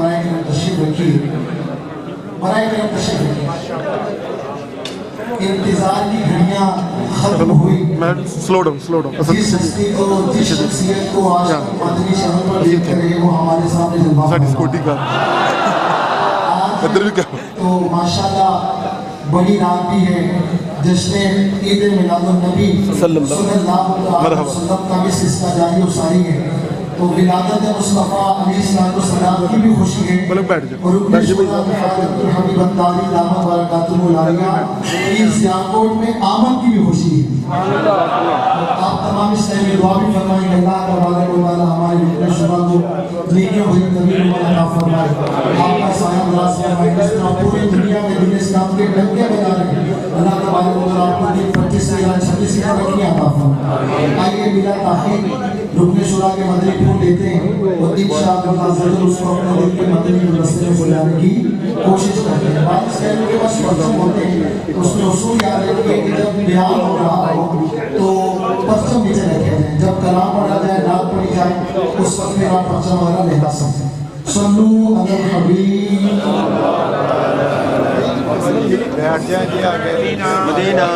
برائے کرم تشریف رکھیے، برائے کرم تشریف رکھیے۔ انتظار کی گھڑیاں ختم ہوئی، سلو ڈاؤن جس ہستی کو، جس شخصیت کو آج مدنی شہر پر دیکھ کر رہے وہ ہمارے سامنے جلوہ فرما۔ آج تو ماشاءاللہ بڑی رات بھی ہے، جشن عید میلاد النبی صلی اللہ علیہ وسلم کا بھی سلسلہ جاری و ساری ہے، تو ولادت مصطفیٰ علیہ السلام کی بھی خوشی ہے، اور رکن شورا حبیب الطاہر دامہ برکاتہ العالیہ کی سیاکوٹ میں آمد کی بھی خوشی ہے۔ آپ تمام اس ٹائم میں دعا بھی فرمائیں کہ اللہ تبارک و تعالی ہمارے رکن شورا کو نیکیوں بھری طویل عمر عطا فرمائے، آپ کا سایہ دراز فرمائے، جس طرح پوری دنیا میں دین اسلام کے ڈنکے بجا رہے ہیں، اللہ تبارک و تعالی آپ کو 25 سے 26 سے ترقی عطا فرمائے۔ آئیے بلا تاخیر رکن شورا کے مدنی پھول لیتے ہیں اور انشاءاللہ ضرور اس کو اپنے دل کے مدنی رستے میں سلانے کی کوشش کرتے ہیں۔ بات اس کہنے کے پاس پرچم ہوتے ہیں تو اس میں اصول یاد رکھیے کہ جب بیان ہو رہا ہو تو پرچم نیچے رکھے جائیں، جب کلام پڑھا جائے، نعت پڑھی جائے، اس وقت میں آپ پرچم وغیرہ لہرا سکتے ہیں۔ صلو علی الحبیب۔ بیٹھ جائیں جی آگے مدینہ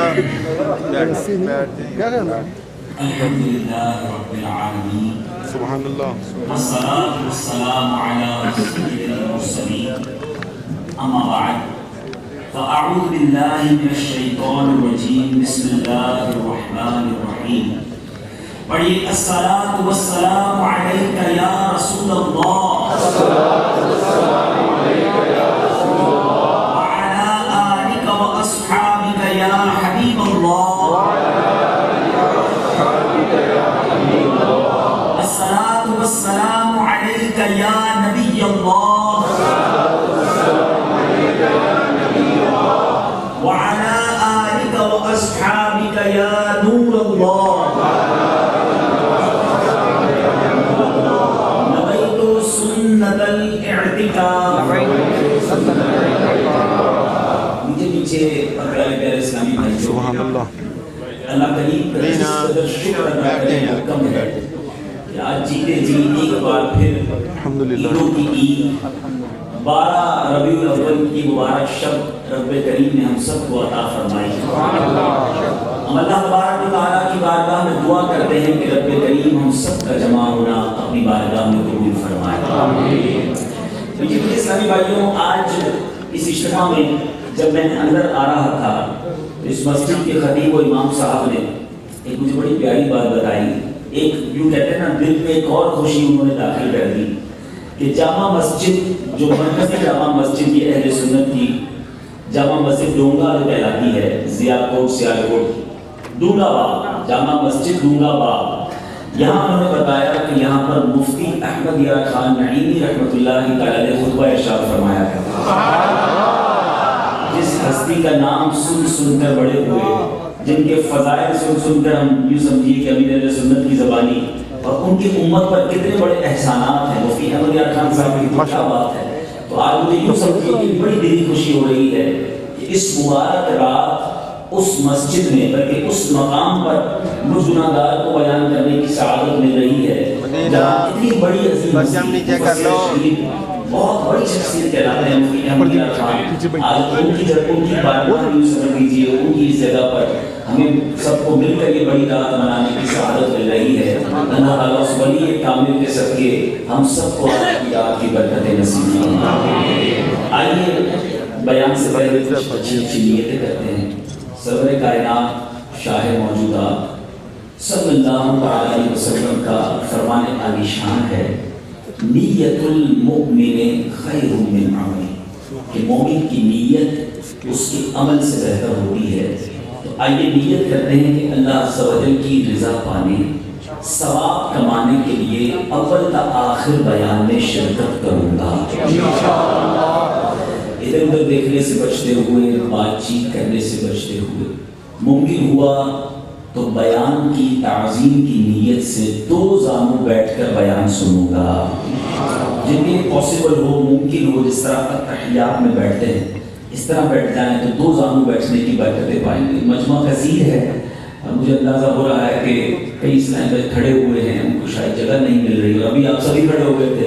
الحمدللہ رب العالمین، سبحان اللہ، والصلاة والسلام علی رسول المرسلین، اما بعد فاعوذ باللہ من الشیطان الرجیم، بسم اللہ الرحمن الرحیم۔ پڑھیے الصلاة والسلام علیک یا رسول اللہ، وعلی آلک واصحابک یا حبیب اللہ، الصلاة والسلام علیک یا نبی اللہ، وعلی آلک واصحابک یا نور اللہ، نویت سنت الاعتکاف۔ مجھے نیچے پکڑا لے پیارے اسلامی بھائی، سبحان اللہ، اللہ کریم کا جس قدر شکر ادا کریں کم ہے کہ آج جیتے جی ایک بار پھر الحمدللہ، عیدوں کی عید 12 ربیع الاول کی مبارک شب رب کریم نے ہم سب کو عطا فرمائی۔ ہم اللہ تبارک و تعالیٰ کی بارگاہ میں دعا کرتے ہیں کہ رب کریم ہم سب کا جمع ہونا اپنی بارگاہ میں قبول فرمائے۔ مجھے اسلامی بھائیوں، آج اس اجتماع میں جب میں اندر آ رہا تھا اس مسجد کے خطیب و امام صاحب نے ایک مجھے بڑی پیاری بات بتائی، ایک یوں کہتے ہیں نا دل میں ایک اور خوشی انہوں نے داخل کر دی کہ جامع مسجد جو مرکزی جامع مسجد کی اہل سنت کی جامع مسجد ڈونگا جو کہلاتی ہے، ضیاء کوٹ سیالکوٹ ڈونگا باغ، جامع مسجد ڈونگا باغ، یہاں انہوں نے بتایا کہ یہاں پر مفتی احمد یار خان نعیمی رحمۃ اللہ تعالی علیہ خطبہ ارشاد فرمایا تھا۔ جس ہستی کا نام سن سن کر بڑے ہوئے، جن کے فضائل سن سن کر ہم یوں سمجھیے کہ امیر اہل سنت کی زبانی، اور ان کی امت پر کتنے بڑے احسانات ہیں، مفتی احمد یار خان صاحب کی کیا بات ہے۔ تو آج مجھے یوں سمجھیے کہ بڑی دلی خوشی ہو رہی ہے کہ اس مبارک رات اس مسجد میں بلکہ اس مقام پر مجھ گناہگار کو بیان کرنے کی سعادت مل رہی ہے جہاں اتنی بڑی عظیم بہت بڑی شخصیت کہلاتے ہیں مفتی احمد یار خان۔ آج ان کی بارگاہ یوں سمجھ لیجیے، ان کی اس جگہ پر ہمیں سب کو مل کر یہ بڑی رات منانے کی سعادت مل رہی ہے۔ اللہ تعالیٰ اس ولی کامل کے صدقے ہم سب کو آج کی رات کی برکتیں نصیب فرمائے۔ آئیے بیان سے پہلے کچھ اچھی اچھی نیتیں کرتے ہیں۔ سرور کائنات شاہ موجودات صلی اللہ علیہ وسلم کا فرمان عالی شان ہے، نیت المؤمن خیر من عمل، کہ مومن کی نیت اس کے عمل سے بہتر ہوتی ہے۔ تو آئیے نیت کرتے ہیں کہ اللہ عز و جل کی رضا پانے، ثواب کمانے کے لیے اول تا آخر بیان میں شرکت کروں گا، ادھر ادھر دیکھنے سے بچتے ہوئے، بات چیت کرنے سے بچتے ہوئے، ممکن ہوا تو بیان کی تعظیم کی نیت سے 2 زانوں بیٹھ کر بیان سنوں گا، جن کے پاسبل ہو، ممکن ہو، جس طرح تحیات میں بیٹھتے ہیں اس طرح بیٹھ جائیں تو 2 زانوں بیٹھنے کی برکتیں پائیں گے۔ مجمع کثیر ہے، مجھے اندازہ ہو رہا ہے کہ کئی اسلام بھائی کھڑے ہوئے ہیں، ان کو شاید جگہ نہیں مل رہی، اور ابھی آپ سبھی کھڑے ہو گئے تھے،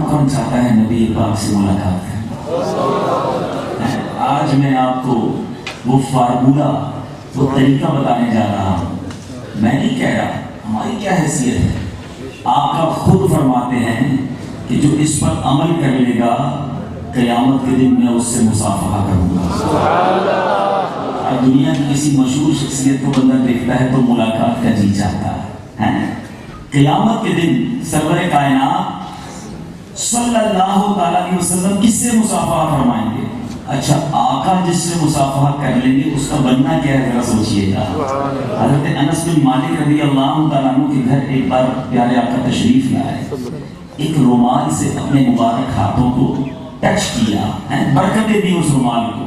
کون کون چاہتا ہے نبی پاک سے ملاقات کریں؟ آج میں آپ کو وہ فارمولہ، وہ طریقہ بتانے جا رہا ہوں. میں نہیں کہہ رہا، ہماری کیا حیثیت ہے، آپ کا خود فرماتے ہیں کہ جو اس پر عمل کر لے گا قیامت کے دن میں اس سے مصافحہ کروں گا. اب دنیا کی کسی مشہور شخصیت کو بندہ دیکھتا ہے تو ملاقات کا جی چاہتا ہے. قیامت کے دن سرور کائنات صلی اللہ تعالیٰ علیہ وسلم کس سے مصافحہ فرمائیں گے؟ اچھا، آقا جس سے مصافحہ کر لیں گے اس کا بننا کیا ہے ذرا سوچئے گا. حضرت انس بن مالک رضی اللہ تعالیٰ عنہ کے گھر ایک بار پیارے آقا تشریف لائے، ایک رومال سے اپنے مبارک ہاتھوں کو ٹچ کیا، برکتیں دی اس رومال کو.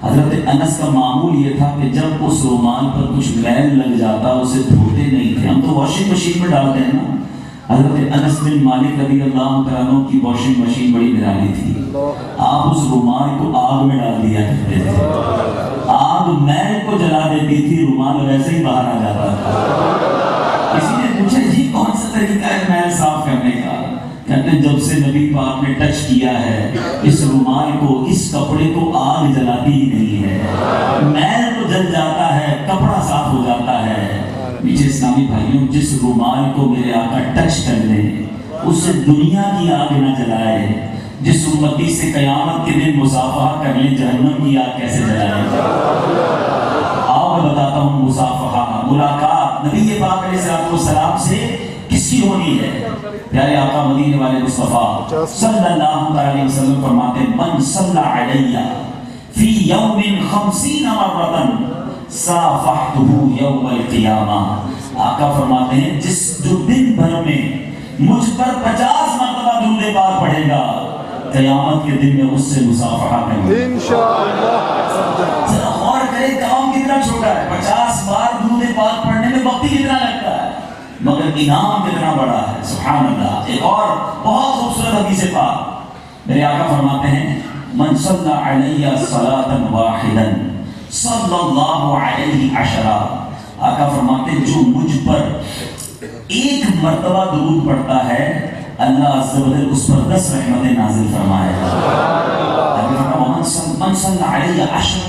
حضرت انس کا معمول یہ تھا کہ جب اس رومال پر کچھ میل لگ جاتا اسے دھوتے نہیں تھے، ہم تو واشنگ مشین میں ڈالتے ہیں نا. حضرت انس بن مالک رضی اللہ تعالیٰ عنہ کی واشنگ مشین بڑی نرالی تھی. آپ اس رومال کو آگ میں ڈال دیا کرتے تھے، آگ میل کو جلا دیتی تھی، رومال ویسے ہی باہر آ جاتا تھا. کسی نے پوچھا یہ کون سا طریقہ ہے میل صاف کرنے کا؟ کہتے ہیں جب سے نبی پاک نے ٹچ کیا ہے اس رومال کو، اس کپڑے کو آگ جلاتی ہی نہیں ہے، میل تو جل جاتا ہے، کپڑا صاف ہو جاتا ہے. میٹھے اسلامی بھائیوں، جس رومال کو میرے آقا ٹچ کر لیں اس سے دنیا کی آگ نہ جلائے، جس امتی سے قیامت کے دن مصافحہ کر لیں جہنم کی آگ کیسے جلائے. آؤ میں بتاتا ہوں، مصافحہ، ملاقات نبی پاک علیہ السلام سے کس کی ہونی ہے؟ پیارے آقا مدینے والے مصطفیٰ صلی اللہ علیہ وسلم فرماتے ہیں من صلی علیہ فی یوم 50 مرتن صافحتہ یوم القیامہ. آقا فرماتے ہیں جو دن بھر میں مجھ پر 50 مرتبہ درود پاک پڑھے گا قیامت کے دن میں اس سے مصافحہ کروں گا انشاءاللہ. ذرا غور کریں کام کتنا چھوٹا ہے، 50 بار درود پاک پڑھنے میں وقت ہی کتنا لگتا ہے مگر انعام کتنا بڑا ہے. سبحان اللہ. ایک اور بہت خوبصورت حدیث پاک میرے آقا فرماتے ہیں من صلی علیہ صلاۃ واحدا صلی اللہ علیہ عشرہ. آقا فرماتے ہیں جو مجھ پر ایک مرتبہ درود پڑھتا ہے اللہ عز و جل اس پر 10 رحمتیں نازل فرمائے گا. من صلی علیہ عشرہ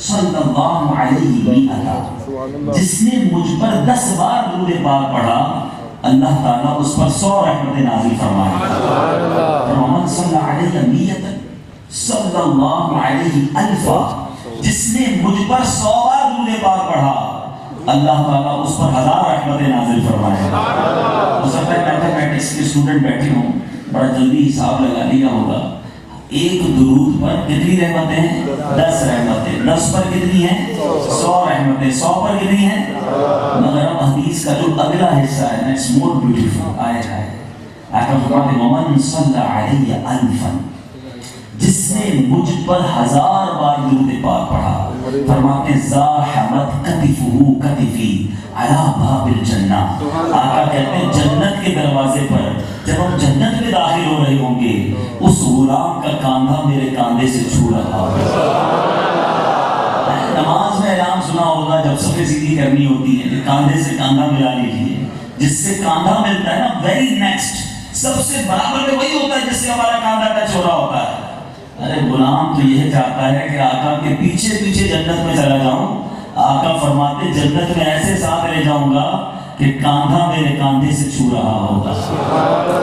صلی اللہ علیہ وسلم، جس نے مجھ پر 10 بار درود پاک پڑھا اللہ تعالیٰ اس پر 100 رحمتیں نازل فرمائے گا. من صلی علیہ میتا صلی اللہ علیہ الفا، جس نے مجھ پر 100 بار درود پاک پڑھا اللہ تعالیٰ اس پر 1000 رحمتیں نازل فرمائے گا. ہو سکتا ہے میتھمیٹکس کے اسٹوڈنٹ بیٹھے ہوں، بڑا جلدی حساب لگا لیا ہوگا. ایک درود پر کتنی رحمتیں ہیں؟ 10 رحمتیں. 10 پر کتنی ہیں؟ 100 رحمتیں. 100 پر کتنی ہیں؟ مگر اب حدیث کا جو اگلا حصہ ہے نا، اٹس مور بیوٹیفل. آیا ہے آقا فرماتے ہیں ومن صلی علیہ الفا، جس نے مجھ پر 1000 بار درود پاک پڑھا فرماتے ہیں زاحمت کتفہ کتفی علی باب الجنہ. آقا کہتے ہیں جنت کے دروازے پر جب ہم جنت میں داخل ہو رہے ہوں گے اس غلام کا کاندھا میرے کاندھے سے چھو رہا ہوگا. نماز میں اعلان سنا ہوگا جب صفیں سیدھی کرنی ہوتی ہے کہ کاندھے سے کاندھا ملا لیجیے. جس سے کاندھا ملتا ہے نا ویری نیکسٹ سب سے برابر میں وہی ہوتا ہے جس سے ہمارا کاندھا ٹچ ہو رہا ہوتا ہے. ارے غلام تو یہ چاہتا ہے کہ آقا کے پیچھے پیچھے جنت میں چلا جاؤں. آقا فرماتے جنت میں ایسے ساتھ لے جاؤں گا کہ کاندھا میرے کاندھے سے چھو رہا ہوگا.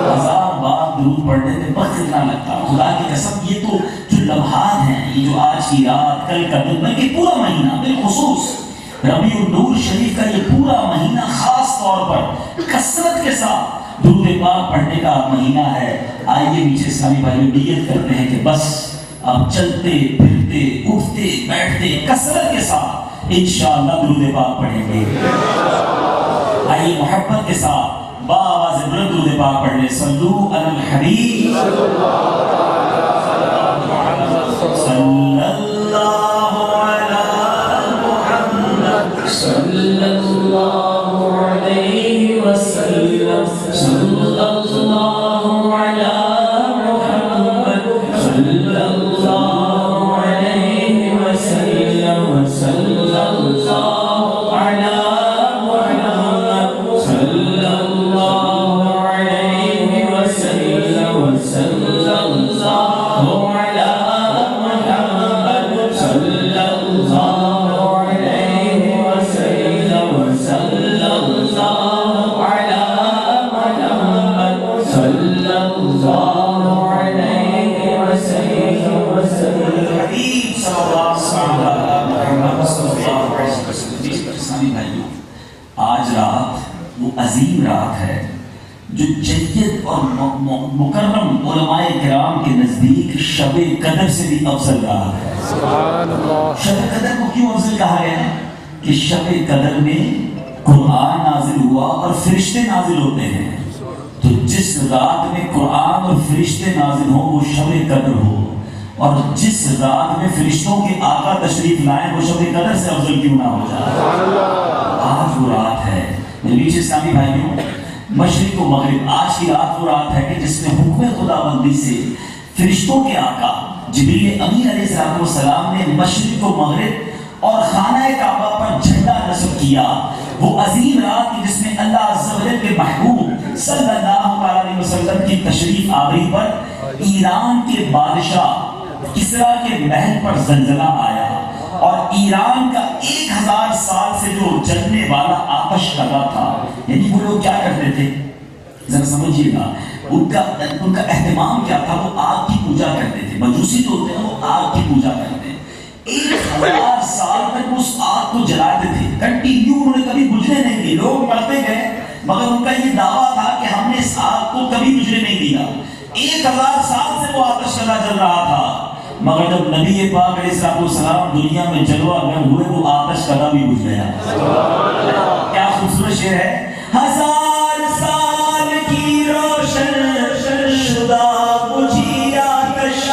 1000 بار درود پڑھنے میں وقت اتنا لگتا. خدا کی قسم یہ تو جو لمحات ہیں، یہ جو آج کی رات کل کا دن بلکہ پورا مہینہ، بالخصوص ربیع النور شریف کا یہ پورا مہینہ خاص طور پر کثرت کے ساتھ درود پاک پڑھنے کا مہینہ ہے. آئیے میٹھے اسلامی بھائیوں نیت کرتے ہیں کہ بس اب چلتے پھرتے اٹھتے بیٹھتے کثرت کے ساتھ انشاءاللہ درود پاک پڑھیں گے. آئیے محبت کے ساتھ با آواز بلند درود پاک پڑھ لیں. صلو علی الحبیب صلی اللہ علی محمد صلی اللہ علیہ وسلم صلی اللہ علی محمد صلی اللہ علیہ وسلم صلی اللہ علی محمد صلی اللہ علیہ وسلم عظیم رات ہے جو جید اور مکرم علماء کرام کے نزدیک شب قدر سے بھی افضل رات ہے. سبحان اللہ. شب قدر کو کیوں افضل کہا گیا ہے؟ کہ شب قدر میں قرآن نازل ہوا اور فرشتے نازل ہوتے ہیں. تو جس رات میں قرآن اور فرشتے نازل ہوں وہ شب قدر ہو، اور جس رات میں فرشتوں کے آقا تشریف لائیں وہ شب قدر سے افضل کیوں نہ ہو جائے. آج وہ رات ہے میرے بیچ اسلامی بھائیوں، مشرق و مغرب، آج کی رات وہ رات ہے کہ جس میں حکم خدا بندی سے فرشتوں کے آقا جبریل امین علیہ السلام نے مشرق و مغرب اور خانہ کعبہ پر جھنڈا نصب کیا. وہ عظیم رات کی جس میں اللہ عز و جل کے محبوب صلی اللہ علیہ وسلم کی تشریف آوری پر ایران کے بادشاہ کسریٰ کے محل پر زلزلہ آیا، اور ایران کا 1000 سال سے جو جلنے والا آتش لگا تھا، یعنی وہ لوگ کیا کرتے تھے ذرا سمجھیے گا، ان کا اہتمام کیا تھا، وہ آگ کی پوجا کرتے تھے. مجوسی جو ہوتے ہیں وہ آگ کی پوجا کرتے ہیں. 1000 سال تک اس آگ کو جلاتے تھے کنٹینیو، انہوں نے کبھی بجھنے نہیں دی. لوگ مرتے گئے مگر ان کا یہ دعویٰ تھا کہ ہم نے اس آگ کو کبھی بجھنے نہیں دیا. 1000 سال سے وہ آتش لگا جل رہا تھا، مگر جب نبی پاک علیہ السلام دنیا میں جلوہ گر ہوئے وہ آتش کدا بھی بجھ گیا. کیا خوبصورت شعر ہے. 1000 سال کی روشن شدہ بجھی آتش،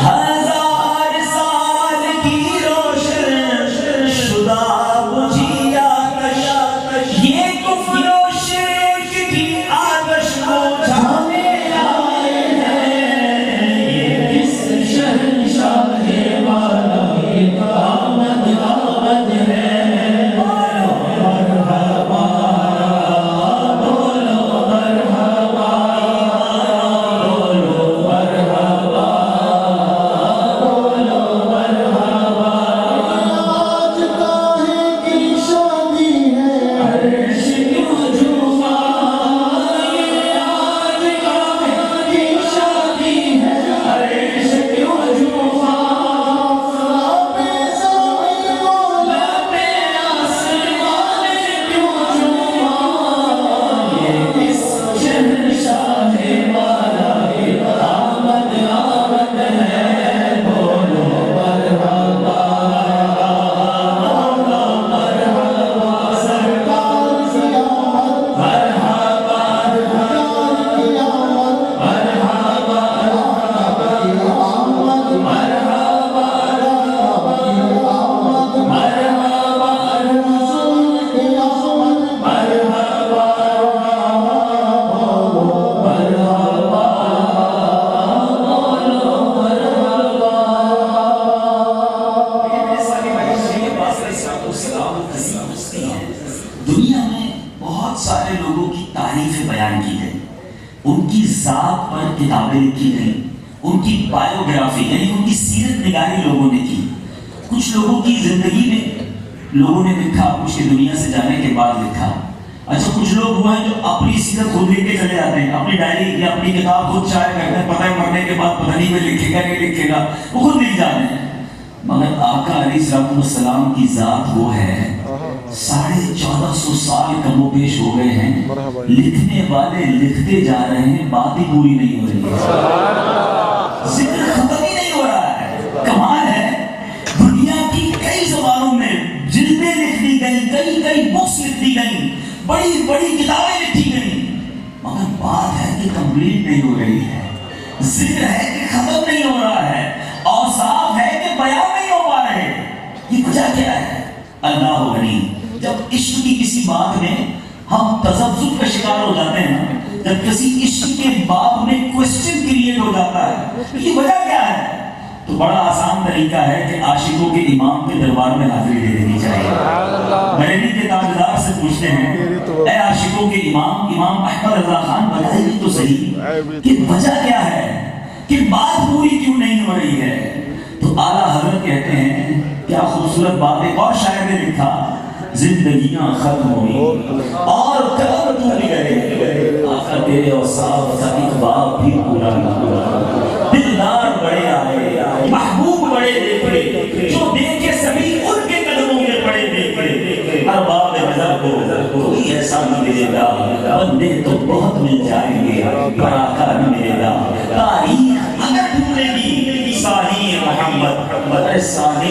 1000 سال کی روشن شدہ بجھی آتش، یہ کفر و شرک کی آتش بجھانے آئے ہیں. یہ اس شہنشاہ والا کی آمد آمد ہے. دنیا میں بہت سارے لوگوں کی تعریفیں بیان کی گئی، ان کی ذات پر کتابیں لکھی گئیں، ان کی بایوگرافی یعنی ان کی سیرت نگاری لوگوں نے کی. کچھ لوگوں کی زندگی میں لوگوں نے لکھا، کچھ کے دنیا سے جانے کے بعد لکھا. اچھا کچھ لوگ ہوئے ہیں جو اپنی سیرت خود لکھ کے چلے جاتے ہیں، اپنی ڈائری یا اپنی کتاب خود شائع کرتے ہیں، پتہ ہے مرنے کے بعد پتہ نہیں میں لکھے گا نہیں لکھے گا، وہ خود لکھ جاتے ہیں. مگر آقا علیہ السلام کی ذات وہ ہے 1450 سال کم و بیش ہو گئے ہیں، لکھنے والے لکھتے جا رہے ہیں، باتیں پوری نہیں ہو رہی ہے، ذکر ختم ہی نہیں ہو رہا ہے. کمال ہے. دنیا کی کئی زبانوں میں جلدیں لکھ دی گئیں، کئی بکس لکھ دی گئیں، بڑی بڑی کتابیں لکھی گئیں، مگر بات ہے کہ کمپلیٹ نہیں ہو رہی ہے. ذکر ہے کہ ختم نہیں ہو رہا ہے، اوصاف ہے کہ بیان نہیں ہو پا رہے. یہ وجہ کیا ہے؟ اللہ غنی. جب عشق کی کسی بات میں ہم تذبذب کا شکار ہو جاتے ہیں نا، جب کسی عشق کے باب میں کوسچن کریٹ ہو جاتا ہے، یہ وجہ کیا ہے؟ تو بڑا آسان طریقہ ہے کہ عاشقوں کے امام کے دربار میں حاضری دے دینی چاہیے. بریلی کے تاجدار سے پوچھتے ہیں، اے عاشقوں کے امام احمد رضا خان بتائیے تو صحیح کہ وجہ کیا ہے کہ بات پوری کیوں نہیں ہو رہی ہے؟ تو اعلیٰ حضرت کہتے ہیں کیا خوبصورت بات. ایک اور شاعر نے لکھا، زندگیاں ختم ہوئی اور قدم ٹوٹ گئے، آقا تیرے اوصاف کا ایک باب بھی پورا نہ ہوا. دلدار بڑے آئے، محبوب بڑے دیکھے، جو دیکھے سبھی ان کے قدموں میں پڑے دیکھے. ہر باب نظر کو کوئی ایسا نہ ملے گا بہت مل جائیں گے پر آقا نہ ملے گا. تاریخ اگر ڈھونڈے گی ساری محمد ساری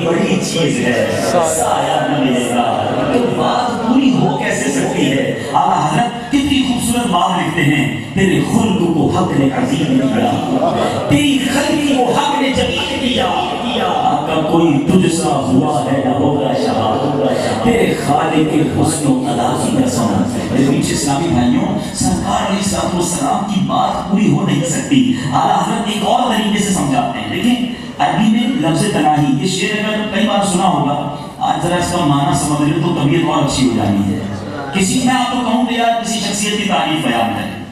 بڑی چیز ہے, سایہ نہ ملے گا. تو بات پوری ہو کیسے سکتی ہے؟ اعلیٰ حضرت کتنی خوبصورت بات لکھتے ہیں, تیرے خلق کو حق نے عظیم کیا, تیری خلقی کو حق نے جمیل کیا. آقا کوئی تجھ سا ہوا ہے نہ ہوگا شاہ, تیرے خالق کے حسن و ادا کی قسم. میرے پیچھے اسلامی بھائیوں, سرکار علیہ السلام کی بات پوری ہو نہیں سکتی. اعلیٰ حضرت ایک اور طریقے سے سمجھاتے ہیں. دیکھیں عربی میں لفظ تناہی, یہ شعر اگر کئی بار سنا ہوگا, آج ذرا اس کا معنی سمجھ لیں تو طبیعت اور اچھی ہو جانی ہے. کسی میں آپ کو کہوں کہ یار کسی شخصیت کی تعریف بیان کریں,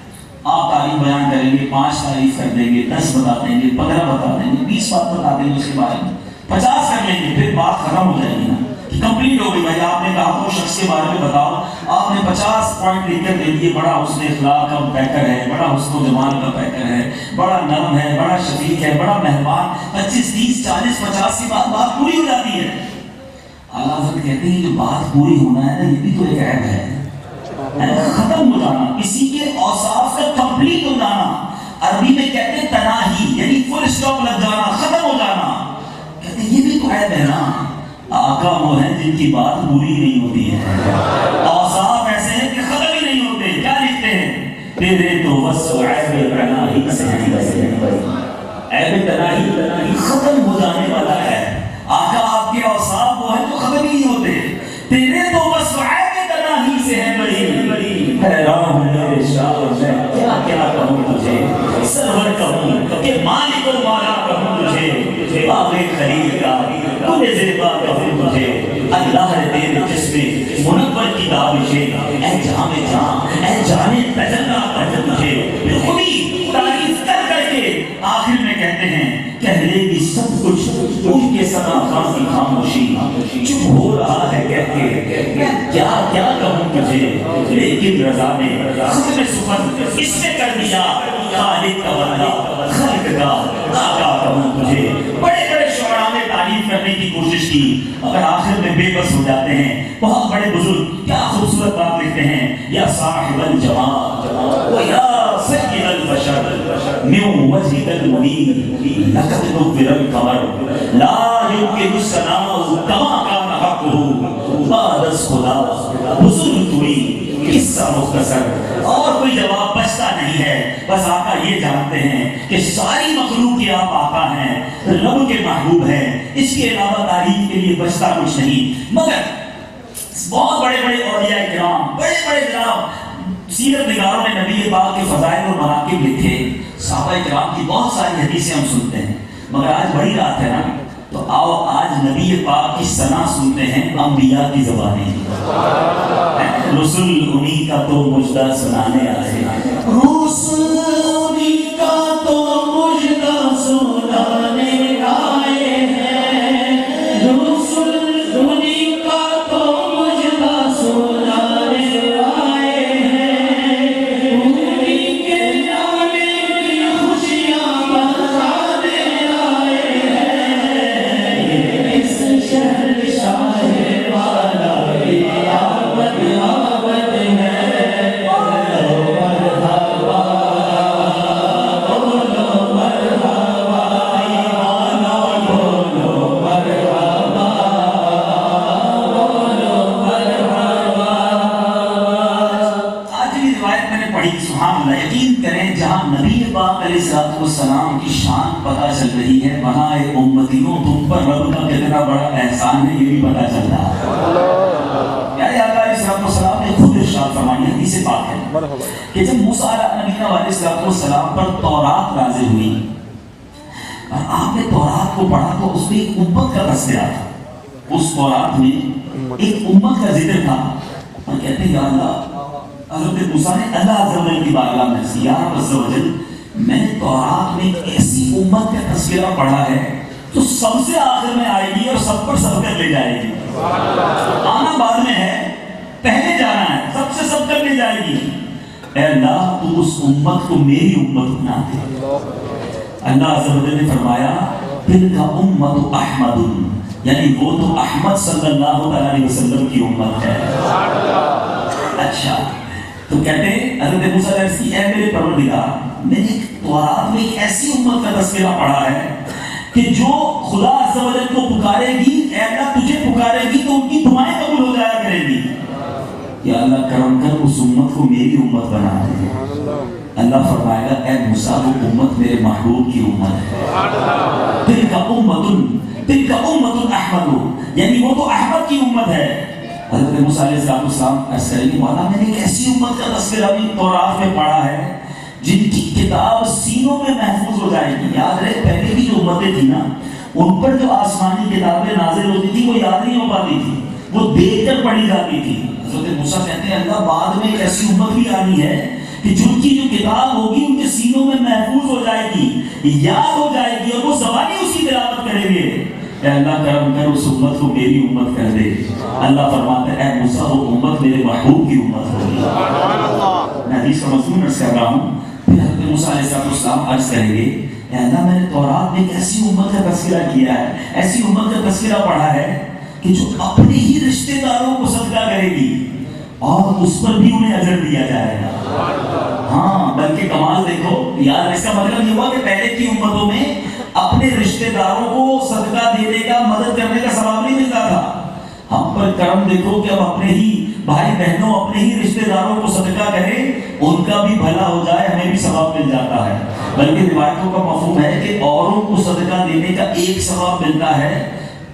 آپ تعریف بیان کریں گے, 5 تعریف کر دیں گے, 10 بتا دیں گے, 15 بتا دیں گے, 20 بات بتا دیں گے اس کے بارے میں, 50 کر لیں گے, پھر بات ختم ہو جائے گی نا, کہ کمپلیٹ ہو گئی. بھائی آپ نے کہا تو شخص کے بارے میں بتاؤ, آپ نے 50 پوائنٹ لکھ کر دے دیے, بڑا حسن اخلاق کا پیکر ہے, بڑا حسن و جمال کا پیکر ہے, بڑا نرم ہے, بڑا شفیق ہے, بڑا مہربان. 25 30 40 50 کی بات پوری ہو جاتی ہے. اعلیٰ حضرت کہتے ہیں کہ بات پوری ہونا ہے نا, یہ بھی تو ایک عیب ہے. ختم ہو جانا, کسی کے اوصاف کا کمپلیٹ ہو جانا, عربی میں کہتے ہیں تناہی, یعنی فل اسٹاپ لگ جانا, ختم ہو جانا. کہتے ہیں یہ بھی تو عیب ہے نا. آقا وہ ہیں جن کی بات پوری نہیں ہوتی ہے, اوصاف ایسے ہیں کہ ختم ہی نہیں ہوتے. کیا لکھتے ہیں, تیرے تو بس عیب تناہی سے عیب تناہی ختم ہو جانے والا ہے. آقا آپ کے اوصاف وہ ہیں جو ختم ہی نہیں ہوتے. تیرے تو بس عیب تناہی سے ہے بڑی, حیران ہوں میرے شاہ میں کیا کیا کہوں تجھے, سرور کہوں کہ مالک و مولا کہوں تجھے, باغ خلیل کا گل زیبا کہوں تجھے. اللہ نے تیرے جسم منور کی دعوشیں, اے جام جان اے جانے تجلا کہوں تجھے. خودی تعریف کر کر کے آخر میں کہتے ہیں کہہ لے گی سب کچھ ان کے سنا خان کی خاموشی, چپ ہو رہا ہے کہہ کے میں کیا کیا کہوں تجھے. لیکن رضا نے ختم سفر اس میں کر دیا, خالق کا بندہ خلق کا آقا کہوں تجھے. بڑے بڑے شعراء نے تعریف کرنے کی کوشش کی مگر آخر میں بے بس ہو جاتے ہیں. بہت بڑے بزرگ کیا خوبصورت بات لکھتے ہیں, یا صاحب الجمال و یا سید البشر من وجهك المنير لقد نور القمر لا يمكن السلام كما كان حقه بعد خدا. بزرگ توئی قصہ مختصر, اور کوئی جواب بچتا نہیں ہے. بس آقا یہ جانتے ہیں کہ ساری مخلوق کے آپ آقا ہیں, رب کے محبوب ہیں, اس کے علاوہ تعریف کے لیے بچتا کچھ نہیں. مگر بہت بڑے بڑے اولیاء کرام, بڑے بڑے جناب سیرت نگاروں نے نبی پاک کے فضائل اور مناقب لکھے. صحابہ کرام کی بہت ساری حدیثیں ہم سنتے ہیں, مگر آج بڑی رات ہے نا, تو آؤ آج نبی پاک کی ثنا سنتے ہیں انبیاء کی زبانیں. رسول انہی کا تو مجدہ سنانے آئے ہیں, رسول انہی کا تو مجدہ سنانے آئے ہیں, رسول انہی کا تو مجدہ سنانے آئے ہیں, انہی کے نامے کی خوشیاں بتانے آئے ہیں. اس شہر شاہ والا کی آمد آمد ہے, بولو مرحبا بولو مرحبا ایمانو, بولو مرحبا بولو مرحبا. آج بھی روایت میں نے پڑھی, سبحان اللہ, یقین کریں جہاں نبی پاک علیہ السلام کی شان پتہ چل رہی ہے, وہاں اے امتیوں تم پر رب کا کتنا بڑا احسان ہے یہ بھی پتہ چل رہا ہے. پیارے آقا علیہ السلام نے خود ارشاد فرمایا, حدیث پاک ہے کہ جب موسیٰ علیہ السلام پر تورات نازل ہوئی اور آپ نے تورات کو پڑھا تو اس میں ایک امت کا تذکرہ تھا. اس تورات میں ایک امت کا ذکر تھا, اور کہتے ہیں یا اللہ, حضرت موسیٰ نے اللہ عز و جل کی بارگاہ میں سے, یا رب عز و جل میں نے تورات میں ایک ایسی امت کا تذکرہ پڑھا ہے تو سب سے آخر میں آئے گی اور سب پر سب کر لے جائے گی. آنا بعد میں ہے, پہلے جانا ہے, سب سے سب کر لے جائے گی. اے اللہ تو اس امت کو میری امت بنا دے. اللہ عز و جل نے فرمایا تلک امت احمد, یعنی وہ تو احمد صلی اللہ علیہ وسلم کی امت ہے. اچھا, تو کہتے ہیں حضرت موسیٰ علیہ السلام اے میرے پروردگار، میں نے تورات میں ایک ایسی امت کا تذکرہ پڑھا ہے کہ جو خدا عز و جل کو پکارے گی، اے اللہ تجھے پکارے گی تو ان کی دعائیں قبول ہو جایا کریں گی. یا اللہ کرم کر اس امت کو میری امت بنا دے. اللہ فرمائے گا اے موسیٰ وہ امت میرے محبوب کی امت ہے. تلک امت احمد، یعنی وہ تو احمد کی امت ہے. حضرت موسیٰ علیہ السلام عرض کریں گے مولا میں نے ایک ایسی امت کا تذکرہ بھی تورات میں پڑھا ہے جن کی کتاب سینوں میں محفوظ ہو جائے گی. یاد رہے پہلے کی جو امتیں تھیں نا، ان پر جو آسمانی کتابیں نازل ہوتی تھی وہ یاد نہیں ہو پاتی تھی، وہ دیکھ کر پڑھی جاتی تھی. حضرت موسیٰ کہتے ہیں اللہ بعد میں ایک ایسی امت بھی آنی ہے کہ جن کی جو کتاب ہوگی ان کے سینوں میں محفوظ ہو جائے گی، یاد ہو جائے گی، اور وہ زبانی اس کی تلاوت کریں گے. اے اللہ کرم کر اس امت کو میری امت کر دے. اللہ فرماتا ہے اے موسیٰ وہ امت میرے محبوب کی امت ہوگی. میں حدیث کا مضمون عرض کر رہا ہوں. پھر حضرت موسیٰ علیہ السلام عرض کریں گے اے اللہ میں نے تورات میں ایک ایسی امت کا تذکرہ کیا ہے، ایسی امت کا تذکرہ پڑھا ہے کہ جو اپنے ہی رشتہ داروں کو صدقہ کرے گی اور اس پر بھی انہیں اجر دیا جائے گا. ہاں بلکہ کمال دیکھو یار، اس کا مطلب یہ ہوا کہ پہلے کی امتوں میں اپنے رشتہ داروں کو صدقہ دینے کا، مدد کرنے کا ثواب نہیں ملتا تھا. ہم پر کرم دیکھو کہ ہم اپنے ہی بھائی بہنوں، اپنے ہی رشتہ داروں کو صدقہ کریں، ان کا بھی بھلا ہو جائے، ہمیں بھی ثواب مل جاتا ہے. بلکہ روایتوں کا مفہوم ہے کہ اوروں کو صدقہ دینے کا ایک ثواب ملتا ہے،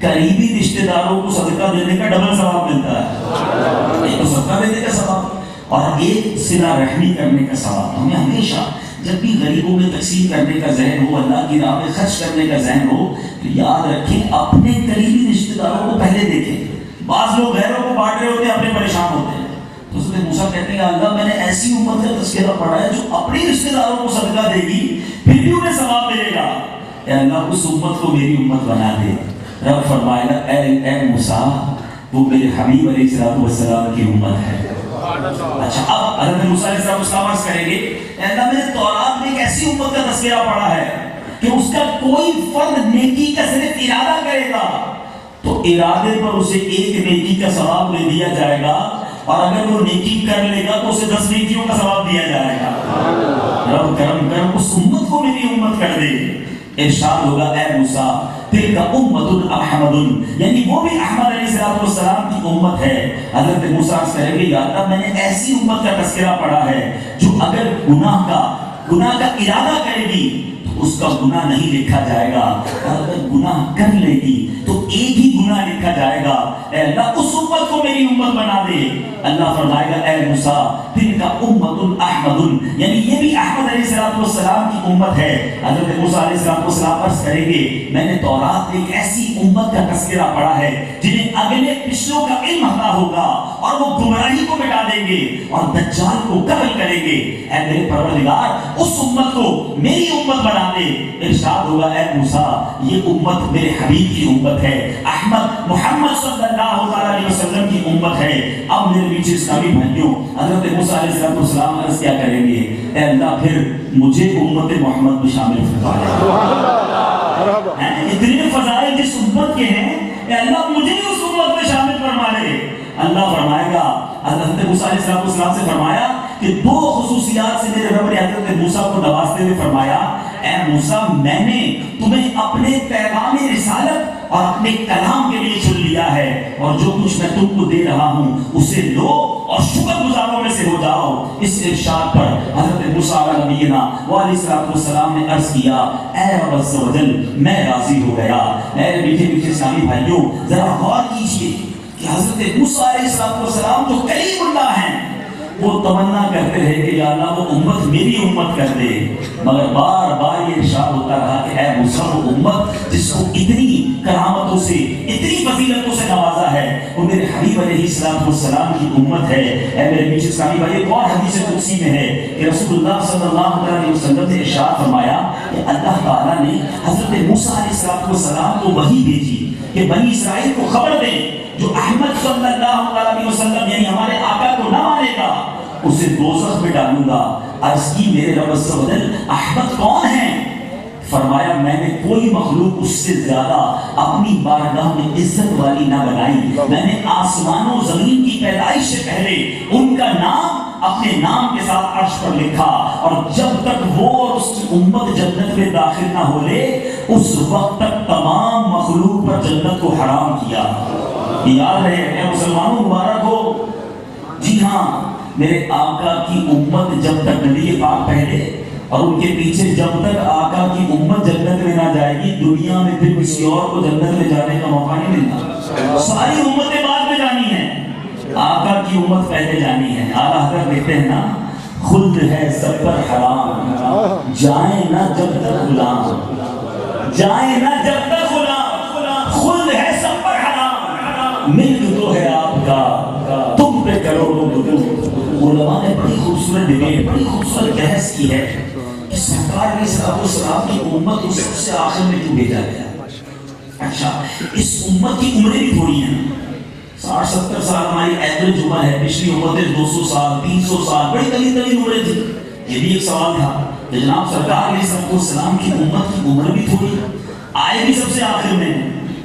قریبی رشتہ داروں کو صدقہ دینے کا ڈبل ثواب ملتا ہے. ایک تو صدقہ دینے کا ثواب اور ایک صلہ رحمی کرنے کا ثواب. ہمیں ہمیشہ جب بھی غریبوں میں تقسیم کرنے کا ذہن ہو، اللہ کی راہ میں خرچ کرنے کا ذہن ہو، تو یاد رکھیں اپنے قریبی رشتہ داروں کو پہلے دیکھیں. بعض لوگ غیروں کو بانٹ رہے ہوتے ہیں، اپنے پریشان ہوتے ہیں. تو حضرت موسیٰ کہتے ہیں اللہ میں نے ایسی امت کا تذکرہ پڑھا ہے جو اپنے رشتہ داروں کو صدقہ دے گی پھر بھی انہیں ثواب ملے گا. اے اللہ اس امت کو میری امت بنا دے. رب فرمائے گا اے موسیٰ وہ میرے حبیب علیہ السلام کی امت ہے. اچھا اب حضرت موسیٰ علیہ السلام عرض کریں گے اے اللہ میں نے تورات میں ایک ایسی امت کا تذکرہ پڑھا ہے کہ اس کا کوئی فرد نیکی کا صرف ارادہ کرے گا تو ارادے پر اسے ایک نیکی کا ثواب دے دیا جائے گا، اور اگر وہ نیکی کر لے گا تو اسے 10 نیکیوں کا ثواب دیا جائے گا. رب کرم کر اس امت کو میری امت کر دے. ارشاد ہوگا اے موسیٰ تلک امت احمد، یعنی وہ بھی احمد علیہ السلام کی امت ہے. حضرت موسیٰ کہیں گے یا اللہ میں نے ایسی امت کا تذکرہ پڑھا ہے جو اگر گناہ کا ارادہ کرے گی تو اس کا گناہ نہیں لکھا جائے گا، اور اگر گناہ کر لے گی تو ایک ہی گناہ لکھا جائے گا. اے اللہ اس امت کو میری امت بنا دے. اللہ فرمائے گا اے موسیٰ تلک امت احمد، یعنی یہ بھی احمد علیہ السلام کی امت ہے. حضرت موسیٰ علیہ السلام عرض کریں گے میں نے تورات میں ایک ایسی امت کا تذکرہ پڑھا ہے جنہیں اگلے پچھلوں کا علم عطا ہوگا اور وہ گمراہی کو مٹا دیں گے اور دجال کو قتل کریں گے. اے میرے پروردگار اس امت کو میری امت بنا دے. ارشاد ہوگا اے موسیٰ یہ امت میرے حبیب کی امت ہے، احمد محمد صلی اللہ علیہ وسلم کی امت ہے. اب میرے پیچھے اسلامی بھائیوں حضرت موسیٰ علیہ السلام عرض کیا کریں گے اے اللہ پھر مجھے امت محمد میں شامل فرما لے. اتنے فضائل جس امت کے ہیں اے اللہ مجھے اس امت میں شامل فرما لے. اللہ فرمائے گا حضرت موسیٰ علیہ السلام سے فرمایا کہ 2 خصوصیات سے میرے رب نے حضرت موسیٰ کو نوازتے ہوئے فرمایا اے موسیٰ میں نے تمہیں اپنے پیغام رسالت اور اپنے کلام کے لیے چن لیا ہے، اور جو کچھ میں تم کو دے رہا ہوں اسے لو اور شکر گزاروں میں سے ہو جاؤ. اس ارشاد پر حضرت موسیٰ علیہ نبینا علیہ السلام نے عرض کیا اے رب عز و جل میں راضی ہو گیا. میرے میٹھے میٹھے اسلامی بھائیوں ذرا غور کیجیے کہ حضرت موسیٰ علیہ السلام جو کلیم اللہ ہیں وہ تمنا کرتے رہے کہ یا اللہ وہ امت میری امت کر دے، مگر بار بار یہ ارشاد ہوتا رہا کہ اے موسیٰ وہ امت جس کو اتنی کرامتوں سے اتنی فضیلتوں سے نوازا ہے وہ میرے حبیب علیہ السلام کی امت ہے. اے میرے پیچھے اسلامی بھائی ایک اور حدیث قدسی میں ہے کہ رسول اللہ صلی اللہ علیہ وسلم نے ارشاد فرمایا کہ اللہ تعالیٰ نے حضرت موسیٰ علیہ السلام کو وحی بھیجی کہ بنی اسرائیل کو خبر دیں جو احمد صلی اللہ علیہ وسلم یعنی ہمارے آقا کو نہ مانے گا اسے دوزخ میں ڈالوں گا. عرض کی میرے رب عز و جل احمد کون ہیں؟ فرمایا میں نے کوئی مخلوق اس سے زیادہ اپنی بارگاہ میں عزت والی نہ بنائی. میں نے آسمان و زمین کی پیدائش سے پہلے ان کا نام اپنے نام کے ساتھ عرش پر لکھا، اور جب تک وہ اور اس کی امت جنت میں داخل نہ ہو لے اس وقت تک تمام مخلوق پر جنت کو حرام کیا۔ یاد رہے اے مسلمانوں، مبارک ہو۔ جی ہاں، میرے آقا کی امت جب تک نبی پاک پہلے اور ان کے پیچھے جب تک آقا کی امت جنت میں نہ جائے گی، دنیا میں پھر کسی اور کو جنت میں جانے کا موقع نہیں ملتا۔ ساری امتیں بعد میں جانی ہیں، آقا کی امت پہلے جانی ہے۔ اعلیٰ حضرت کہتے ہیں نا، خلد ہے سب پر حرام، جائیں نہ جب تک غلام، جائیں نہ جب تک غلام، خلد ہے سب پر حرام، ملک تو ہے آپ کا، تم پہ کروڑوں درود۔ علماء نے بڑی خوبصورت ڈبیٹ، بڑی خوبصورت بحث کی ہے کہ سرکار علیہ السلام کی امت کو سب سے آخر میں کیوں بھیجا گیا؟ اچھا، اس امت کی عمریں بھی تھوڑی ہیں، 60-70 سال ہماری ایوریج عمر ہے، پچھلی امتیں 200 سال 300 سال بڑی طویل عمریں تھی۔ یہ بھی ایک سوال تھا کہ جناب سرکار علیہ السلام کی امت کی عمر بھی تھوڑی، آئے بھی سب سے آخر میں،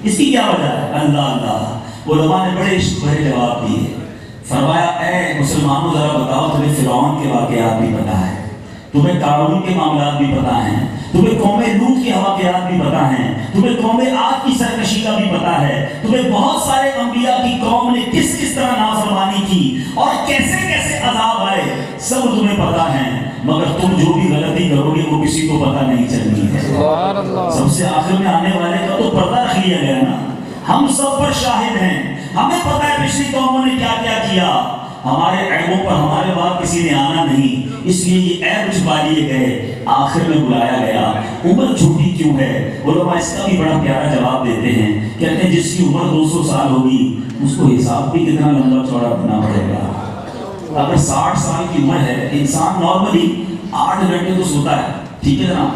اس کی کیا وجہ ہے؟ اللہ علماء نے بڑے عشق بھرے جواب دیے۔ فرمایا اے مسلمانوں ذرا بتاؤ، تمہیں فرعون کے واقعات بھی پتہ ہے، تمہیں قارون کے معاملات بھی پتہ ہیں، تمہیں قوم لوط کے واقعات بھی پتہ ہیں، تمہیں قوم عاد کی سرکشی کا بھی پتہ ہے، تمہیں بہت سارے انبیاء کی قوم نے کس کس طرح نافرمانی کی اور کیسے کیسے عذاب آئے، سب تمہیں پتہ ہے، مگر تم جو بھی غلطی کرو گے وہ کسی کو پتہ نہیں چلنی ہے۔ سب سے آخر میں آنے والے کا تو پردہ رکھ لیا گیا نا، ہم سب پر شاہد ہیں، ہمیں پتہ ہے پچھلی قوموں نے کیا کیا کیا، ہمارے عیبوں پر ہمارے بعد کسی نے آنا نہیں، اس لیے یہ عیب چھپا لیے گئے، آخر میں بلایا گیا۔ عمر چھوٹی کیوں ہے؟ علماء اس کا بھی بڑا پیارا جواب دیتے ہیں، کہتے ہیں جس کی عمر 200 سال ہوگی اس کو حساب بھی کتنا لمبا چوڑا کرنا پڑے گا۔ اگر 60 سال کی عمر ہے، انسان نارملی 8 گھنٹے تو سوتا ہے، ٹھیک ہے نا،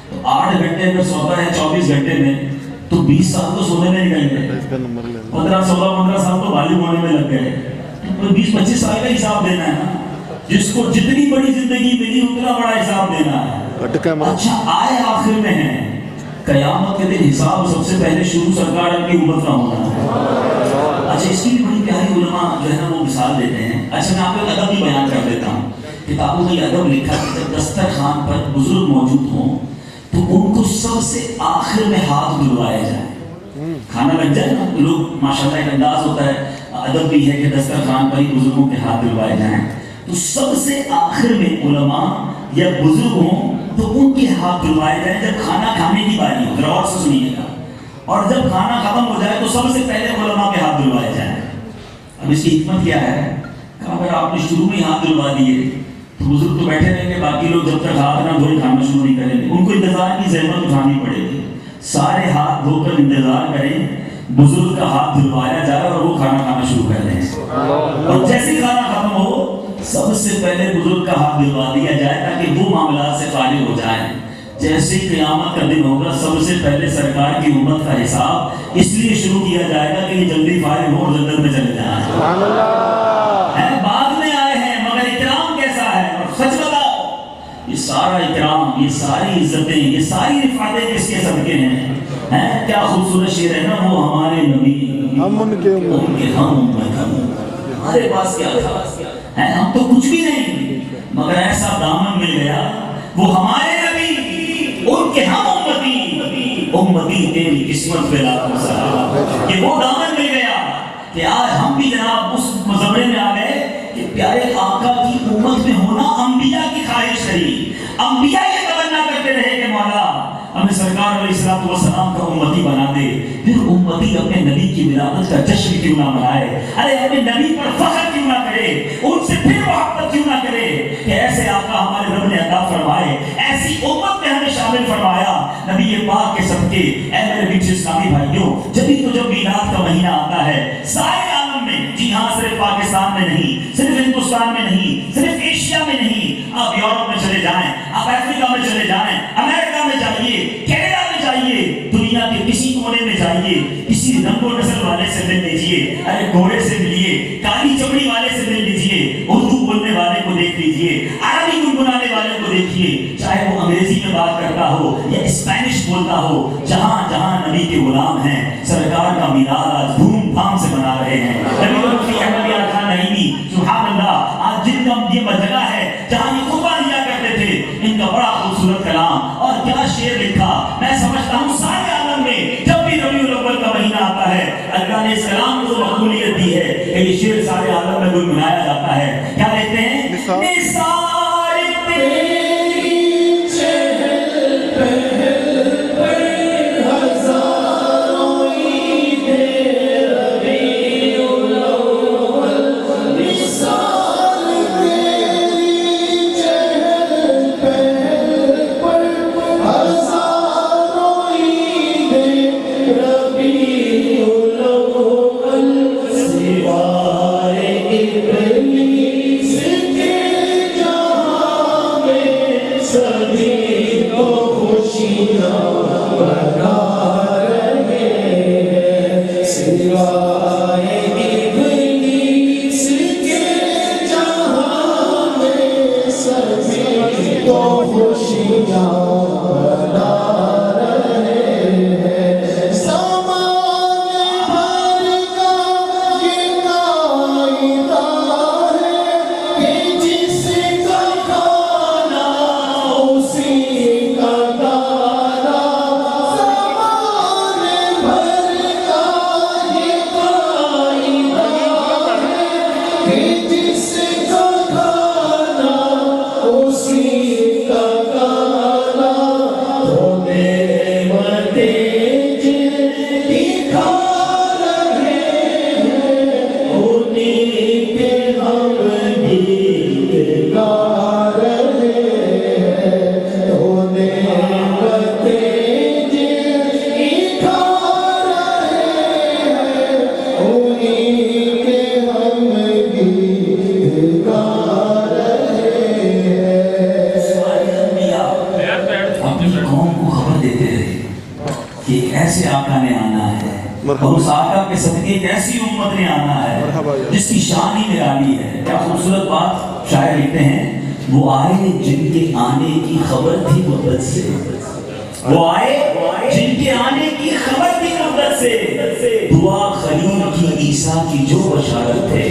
تو 8 گھنٹے میں سوتا ہے 24 گھنٹے میں، تو 20 سال تو سونے میں نکل گئے، 15 سال تو بالغ ہونے میں لگ گئے، 20-25 سال کا حساب دینا ہے نا، جس کو جتنی بڑی زندگی ملی اتنا بڑا حساب دینا ہے۔ اچھا، آئے آخر میں ہیں، قیامت کے دن حساب سب سے پہلے شروع سرکار کی امت کا ہونا ہے۔ اچھا، اس کی بھی بڑی پیاری علماء جو ہے نا وہ مثال دیتے ہیں۔ اچھا، میں آپ کو ایک ادب بھی بیان کر دیتا ہوں، کتابوں میں یہ ادب لکھا کہ جب دسترخوان پر بزرگ موجود ہوں تو ان کو سب سے آخر میں ہاتھ دھلوایا جائے، کھانا لگ جائے نا، لوگ ماشاءاللہ ایک انداز ہوتا ہے، ادب بھی ہے کہ دسترخوان پر ہی بزرگوں کے ہاتھ دھلوائے جائیں، تو سب سے آخر میں علماء یا بزرگ ہوں تو ان کے ہاتھ دھلوائے جائیں جب کھانا کھانے کی باری ہو، غور سے سنیے گا، اور جب کھانا ختم ہو جائے تو سب سے پہلے علماء کے ہاتھ دھلوائے جائیں۔ اب اس کی حکمت کیا ہے؟ کہ اگر آپ نے شروع میں ہی ہاتھ دھلوا دیے تو بزرگ تو بیٹھے رہیں گے، باقی لوگ جب تک ہاتھ نہ دھوئے کھانا شروع نہیں کریں گے، ان کو انتظار کی زحمت اٹھانی پڑے گی، سارے ہاتھ دھو کر انتظار کریں بزرگ کا ہاتھ دھلوایا جائے اور وہ کھانا کھانا شروع کر دیں، اور جیسے کھانا ختم ہو سب سے پہلے بزرگ کا ہاتھ دھلوا دیا جائے تاکہ وہ معاملات سے فارغ ہو جائیں۔ جیسے قیامت کا دن ہوگا سب سے پہلے سرکار کی امت کا حساب اس لیے شروع کیا جائے گا کہ یہ جلدی فارغ ہو اور جنت میں چلے جائیں۔ بعد میں آئے ہیں مگر اکرام کیسا ہے؟ اور سچ بتاؤ، یہ سارا اکرام، یہ ساری عزتیں، یہ ساری رفعتیں کس کے صدقے ہیں؟ کیا خوبصورت شعر ہے نا، وہ ہمارے نبی ہم ان کے ہمارے پاس کیا تھا، ہم تو کچھ بھی نہیں، مگر ایسا دامن مل گیا، وہ ہمارے نبی ان کے ہم امتی تیری قسمت پہ لاکھوں سلام، کہ وہ دامن مل گیا کہ آج ہم بھی جناب اس مزمرے میں آ گئے کہ پیارے آقا کی امت میں ہونا انبیاء کی خواہش رہی، انبیاء یہ تمنا کرتے رہے کہ مولا ہمیں سرکار علیہ السلام کا امتی بنا دے، پھر امتی اپنے نبی کی ولادت کا جشن کیوں نہ منائے، ارے اپنے نبی پر فخر کیوں نہ کرے، ان سے پھر محبت کیوں نہ کرے کہ ایسے آقا ہمارے رب نے عطا فرمائے، ایسی امت میں ہمیں شامل فرمایا نبی پاک کے صدقے۔ اے میرے بیچ اسلامی بھائیوں، جب میلاد کا مہینہ آتا ہے سارے عالم میں، جی ہاں صرف پاکستان میں نہیں، صرف ہندوستان میں نہیں، صرف ایشیا میں نہیں، آپ یورپ میں چلے جائیں، آپ افریقہ میں چلے جائیں، امریکہ میں جائیے، کینیڈا میں جائیے، دنیا کے کسی کونے میں جائیے، کسی رنگ و نسل والے سے مل لیجیے، ارے گھوڑے سے ملیے، کالی چمڑی والے سے مل لیجیے، اردو بولنے والے کو دیکھ لیجیے، عربی گنگنانے والے کو دیکھیے، چاہے وہ انگریزی میں بات کرتا ہو یا اسپینش بولتا ہو، جہاں جہاں نبی کے غلام ہیں سرکار کا میلاد آج دھوم دھام سے منا رہے ہیں۔ نبی کی احمدیہ خان نعیمی سبحان اللہ، آج جن کا یہ جگہ ہے جہاں یہ خطبہ دیا کرتے تھے. ان کا بڑا خوبصورت کلام اور کیا شعر لکھا. میں سمجھتا ہوں سارے عالم میں جب بھی ربیع الاول کا مہینہ آتا ہے اللہ نے اس کلام کو مقبولیت دی ہے کہ یہ شعر سارے عالم میں گنگنایا جاتا ہے. کیا لکھتے ہیں؟ نثار تیری چہل پہل پر ہزاروں عیدیں ربیع الاول. نثار تیری چہل پہل پر ہزاروں عیدیں ربیع الاول. سوائے ابلیس کے جہاں میں سبھی کو خوشیاں بنا رہے ہیں. سوائے ابلیس کے جہاں میں سبھی کو خوشیاں بنا رہے ہیں. سامان بھر کا یہ قاعدہ ہے کہ جس کا کھانا اسی کا دانا. سامان بھر کا یہ قاعدہ ہے کہ جس کا کھانا اسی کا دانا. تو نعمتیں جن کی کھا رہے ہیں انہیں کے ہم گیت گا رہے ہیں. تو نعمتیں جن کی کھا رہے ہیں انہیں کے ہم گیت گا رہے ہیں. اپنی قوم کو خبر دیتے رہے کہ ایک ایسے آقا نے آنا ہے اور اس آقا کے صدقے ایک ایسی امت نے آنا ہے جس کی شان ہی نرالی ہے. کیا خوبصورت بات شاعر لکھتے ہیں. وہ آئے جن کے آنے کی خبر تھی مدت سے. وہ آئے جن کے آنے کی خبر تھی مدت سے. دعا خلیل کی عیسیٰ کی جو بشارت ہے.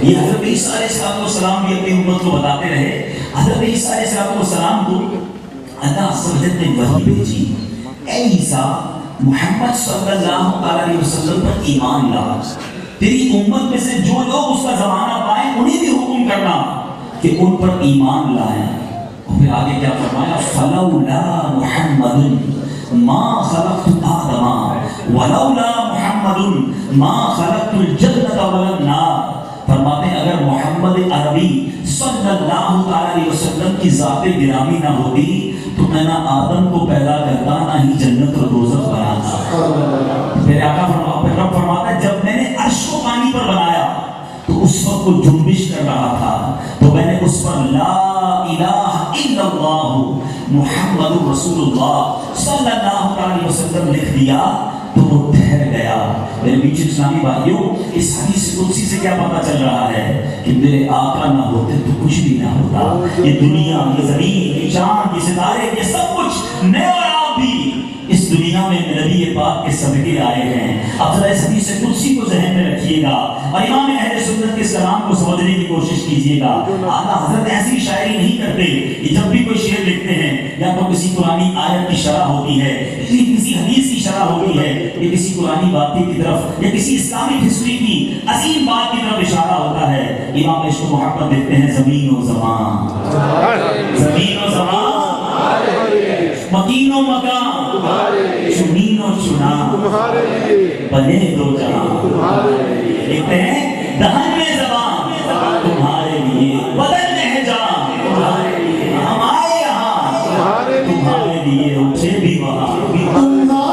یہ حضرت عیسیٰ علیہ السلام بھی اپنی امت کو بتاتے رہے. حضرت عیسیٰ علیہ السلام کو اللہ سبحانہ نے وحی بھیجی. اے عیسیٰ محمد صلی اللہ علیہ وسلم پر ایمان لا. تیری امت میں سے جو لوگ اس کا زمانہ پائیں انہیں بھی حکم کرنا کہ ان پر ایمان لائیں. اور پھر آگے کیا فرمایا؟ فلولا محمد ما خلقت آدم ولولا محمد ما خلقت الجنة ولا النار. فرماتے ہیں اگر محمد عربی صلی اللہ علیہ وسلم کی ذات گرامی نہ ہوتی تو میں نہ آدم کو پیدا کرتا نہ ہی جنت اور دوزخ بناتا. پھر رب فرماتا ہے جب میں نے عرش کو پانی پر بنایا تو اس وقت وہ جنبش کر رہا تھا تو میں نے اس پر لا الہ الا اللہ محمد رسول اللہ صلی اللہ علیہ وسلم لکھ دیا تو وہ ٹھہر گیا. میرے بیچ اسلامی بھائیوں اس حدیث قدسی سے کیا پتہ چل رہا ہے کہ میرے آقا نہ ہوتے تو کچھ بھی نہ ہوتا. یہ دنیا، یہ زمین، یہ چاند، یہ ستارے، یہ سب کچھ میں اور آپ بھی اس دنیا میں نبی پاک کے صدقے آئے ہیں. اب ذرا اس حدیث قدسی کو ذہن میں رکھیے گا اور امام اہل سنت کے کلام کو سمجھنے کی کوشش کیجیے گا. اعلیٰ حضرت ایسی شاعری نہیں کرتے کہ جب بھی کوئی شعر لکھتے ہیں یا تو کسی قرآنی آیت کی شرح ہوتی ہے، کسی حدیث کی شرح ہوتی ہے، یا کسی قرآنی باتیں کی طرف یا کسی اسلامک ہسٹری کی عظیم بات کی طرف اشارہ ہوتا ہے. امام عشق و محبت دیکھتے ہیں زمین و زمان، زمین و زمان، مکین و مکان، چنین و چنا، بنے دو جہاں. لکھتے ہیں دہن میں زبان تمہارے لیے، بدن میں ہے جان تمہارے لیے، ہم آئے یہاں تمہارے لیے، اٹھے بھی وہاں. تمہارے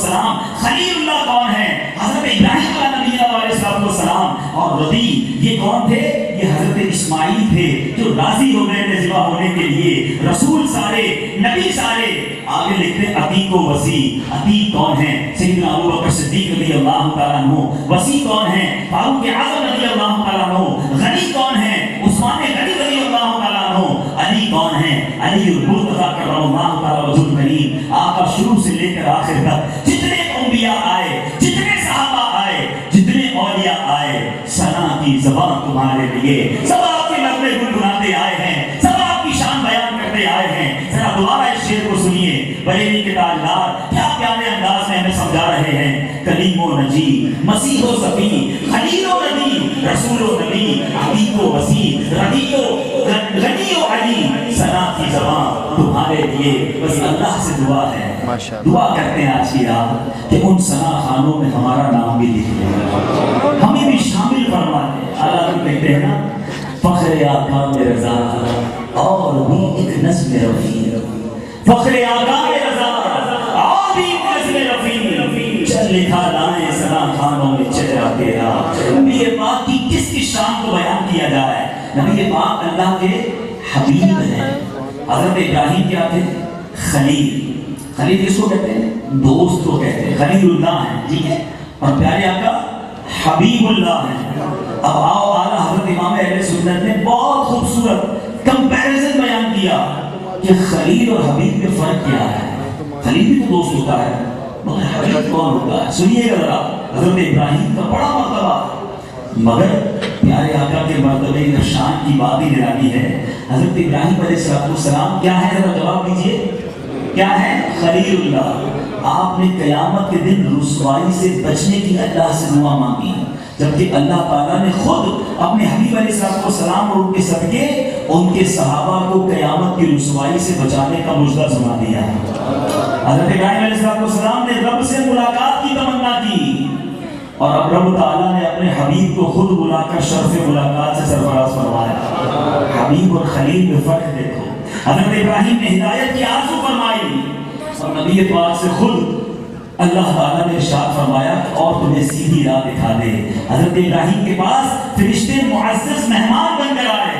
والسلام خلیل اللہ کون ہے؟ حضرت ابراہیم علیہ السلام. اور رضی یہ کون تھے؟ یہ حضرت اسماعیل تھے جو راضی ہو گئے تھے ذبح ہونے کے لیے. رسول سارے، نبی سارے. آگے لکھتے عتیق و وسیع. عتیق کون ہے؟ سیدنا ابو بکر صدیق رضی اللہ تعالیٰ عنہ. وسیع کون ہے؟ فاروق اعظم رضی اللہ تعالیٰ عنہ. غنی کون ہے؟ عثمان غنی رضی اللہ تعالیٰ عنہ. علی کون ہے؟ علی المرتضیٰ کرم اللہ تعالیٰ وجہ الکریم. آقا شروع سے لے کر آخر تک جتنے انبیاء آئے، جتنے صحابہ آئے، جتنے اولیاء آئے، ثنا کی زبان تمہارے لیے. سب آپ کے نغمے گنگناتے آئے ہیں، سب آپ کی شان بیان کرتے آئے ہیں. ذرا دوبارہ اس شعر کو سنیے. بریلی کے تاجدار کیا پیارے انداز میں ہمیں سمجھا رہے ہیں. کلیم و نجی، مسیح و صفی، خلیل و نبی، رسول و نبی، عتیق و وسیع، رضی و غنی و علی. ثنا کی زبان تمہارے لیے. بس اللہ سے دعا ہے، دعا کرتے ہیں آج کی رات کہ ان ثنا خانوں میں ہمارا نام بھی لکھ دے، ہمیں بھی شامل فرما دے. اعلیٰ کہتے ہیں نا فخر آقا میں رضا اور بھی ایک نسل رفیع. فخر آقا میں رضا اور بھی ایک نسل رفیع. چل لکھا لائیں ثنا خانوں میں چہرہ تیرا. نبی پاک کی کس کی شان کو بیان کیا جائے؟ نبی پاک اللہ کے حبیب ہیں. حضرت ابراہیم کیا تھے؟ خلیل. خلیل کس کو کہتے ہیں؟ دوست کو کہتے ہیں. خلیل اللہ ہیں، ٹھیک ہے. اور پیارے آقا حبیب اللہ ہیں. اب آؤ اعلیٰ حضرت امام اہل سنت نے بہت خوبصورت کمپیریزن بیان کیا کہ خلیل اور حبیب میں فرق کیا ہے. خلیل بھی تو دوست ہوتا ہے مگر حبیب کون ہوتا ہے؟ سنیے گا ذرا. حضرت ابراہیم کا بڑا مرتبہ، مگر پیارے آقا کے مرتبے کا شان کی بات ہی نرالی ہے. حضرت ابراہیم علیہ السلام کیا ہے؟ ذرا جواب دیجیے. کیا ہے؟ خلیل اللہ. آپ نے قیامت کے دن رسوائی سے بچنے کی اللہ سے دعا مانگی، جبکہ اللہ تعالیٰ نے خود اپنے حبیب علیہ السلام اور ان کے صدقے ان کے صحابہ کو قیامت کی رسوائی سے بچانے کا مژدہ سنا دیا. حضرت ابراہیم علیہ السلام نے رب سے ملاقات کی تمنا کی اور اب رب تعالیٰ نے اپنے حبیب کو خود بلا کر شرف ملاقات سے سرفراز فرمایا. حبیب اور خلیل میں فرق دیکھو. حضرت ابراہیم نے ہدایت کی آرزو فرمائی اور نبی پاک سے خود اللہ تعالیٰ نے ارشاد فرمایا اور تمہیں سیدھی راہ دکھا دے. حضرت ابراہیم کے پاس فرشتے معزز مہمان بن کر آئے.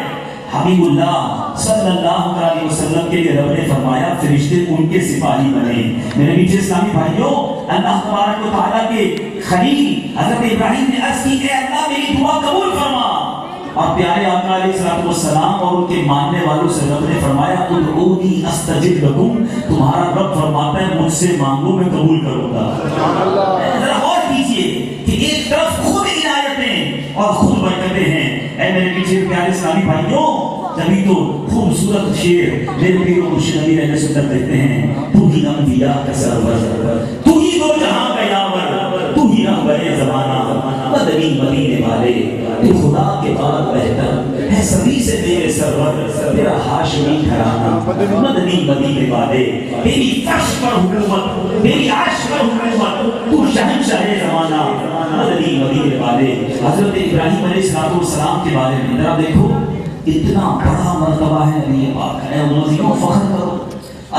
حبیب اللہ صلی اللہ علیہ وسلم کے لیے رب نے فرمایا فرشتے ان کے سپاہی بنے. میرے میٹھے اسلامی بھائیوں، اللہ تبارک و تعالیٰ کے خلیل حضرت ابراہیم نے عرض کی کہ اللہ میری دعا قبول فرما. اور پیارے آقا علیہ السلام اور ان کے ماننے والوں سے رب نے فرمایا ادعونی استجب لکم. تمہارا رب فرماتا ہے مجھ سے مانگو میں قبول کروں گا. ذرا غور کیجئے کہ ایک طرف خود عنایتیں اور خود برکتیں ہیں. اے میرے پیچھے پیارے اسلامی بھائیوں، تبھی تو خوبصورت شعر میرے پیر و مرشد نبی علیہ السلام دیتے ہیں تو ہی انبیاء کا سرور، تو ہی دو جہاں کا یاور، تو ہی رہبر زمانہ، مدنی مدینے والے تو خدا کے بعد بہتر ہے سبھی سے میرے سرور. تیرا ہاشمی گھرانہ مدنی مدینے والے، تیری فرش پر حکومت، تیری عرش پر حکومت، تو شہنشاہ زمانہ مدنی مدینے والے. حضرت ابراہیم علیہ السلام کے بارے میں ذرا دیکھو، اتنا بڑا مرتبہ ہے نبی پاک. اے امتیوں فخر کرو،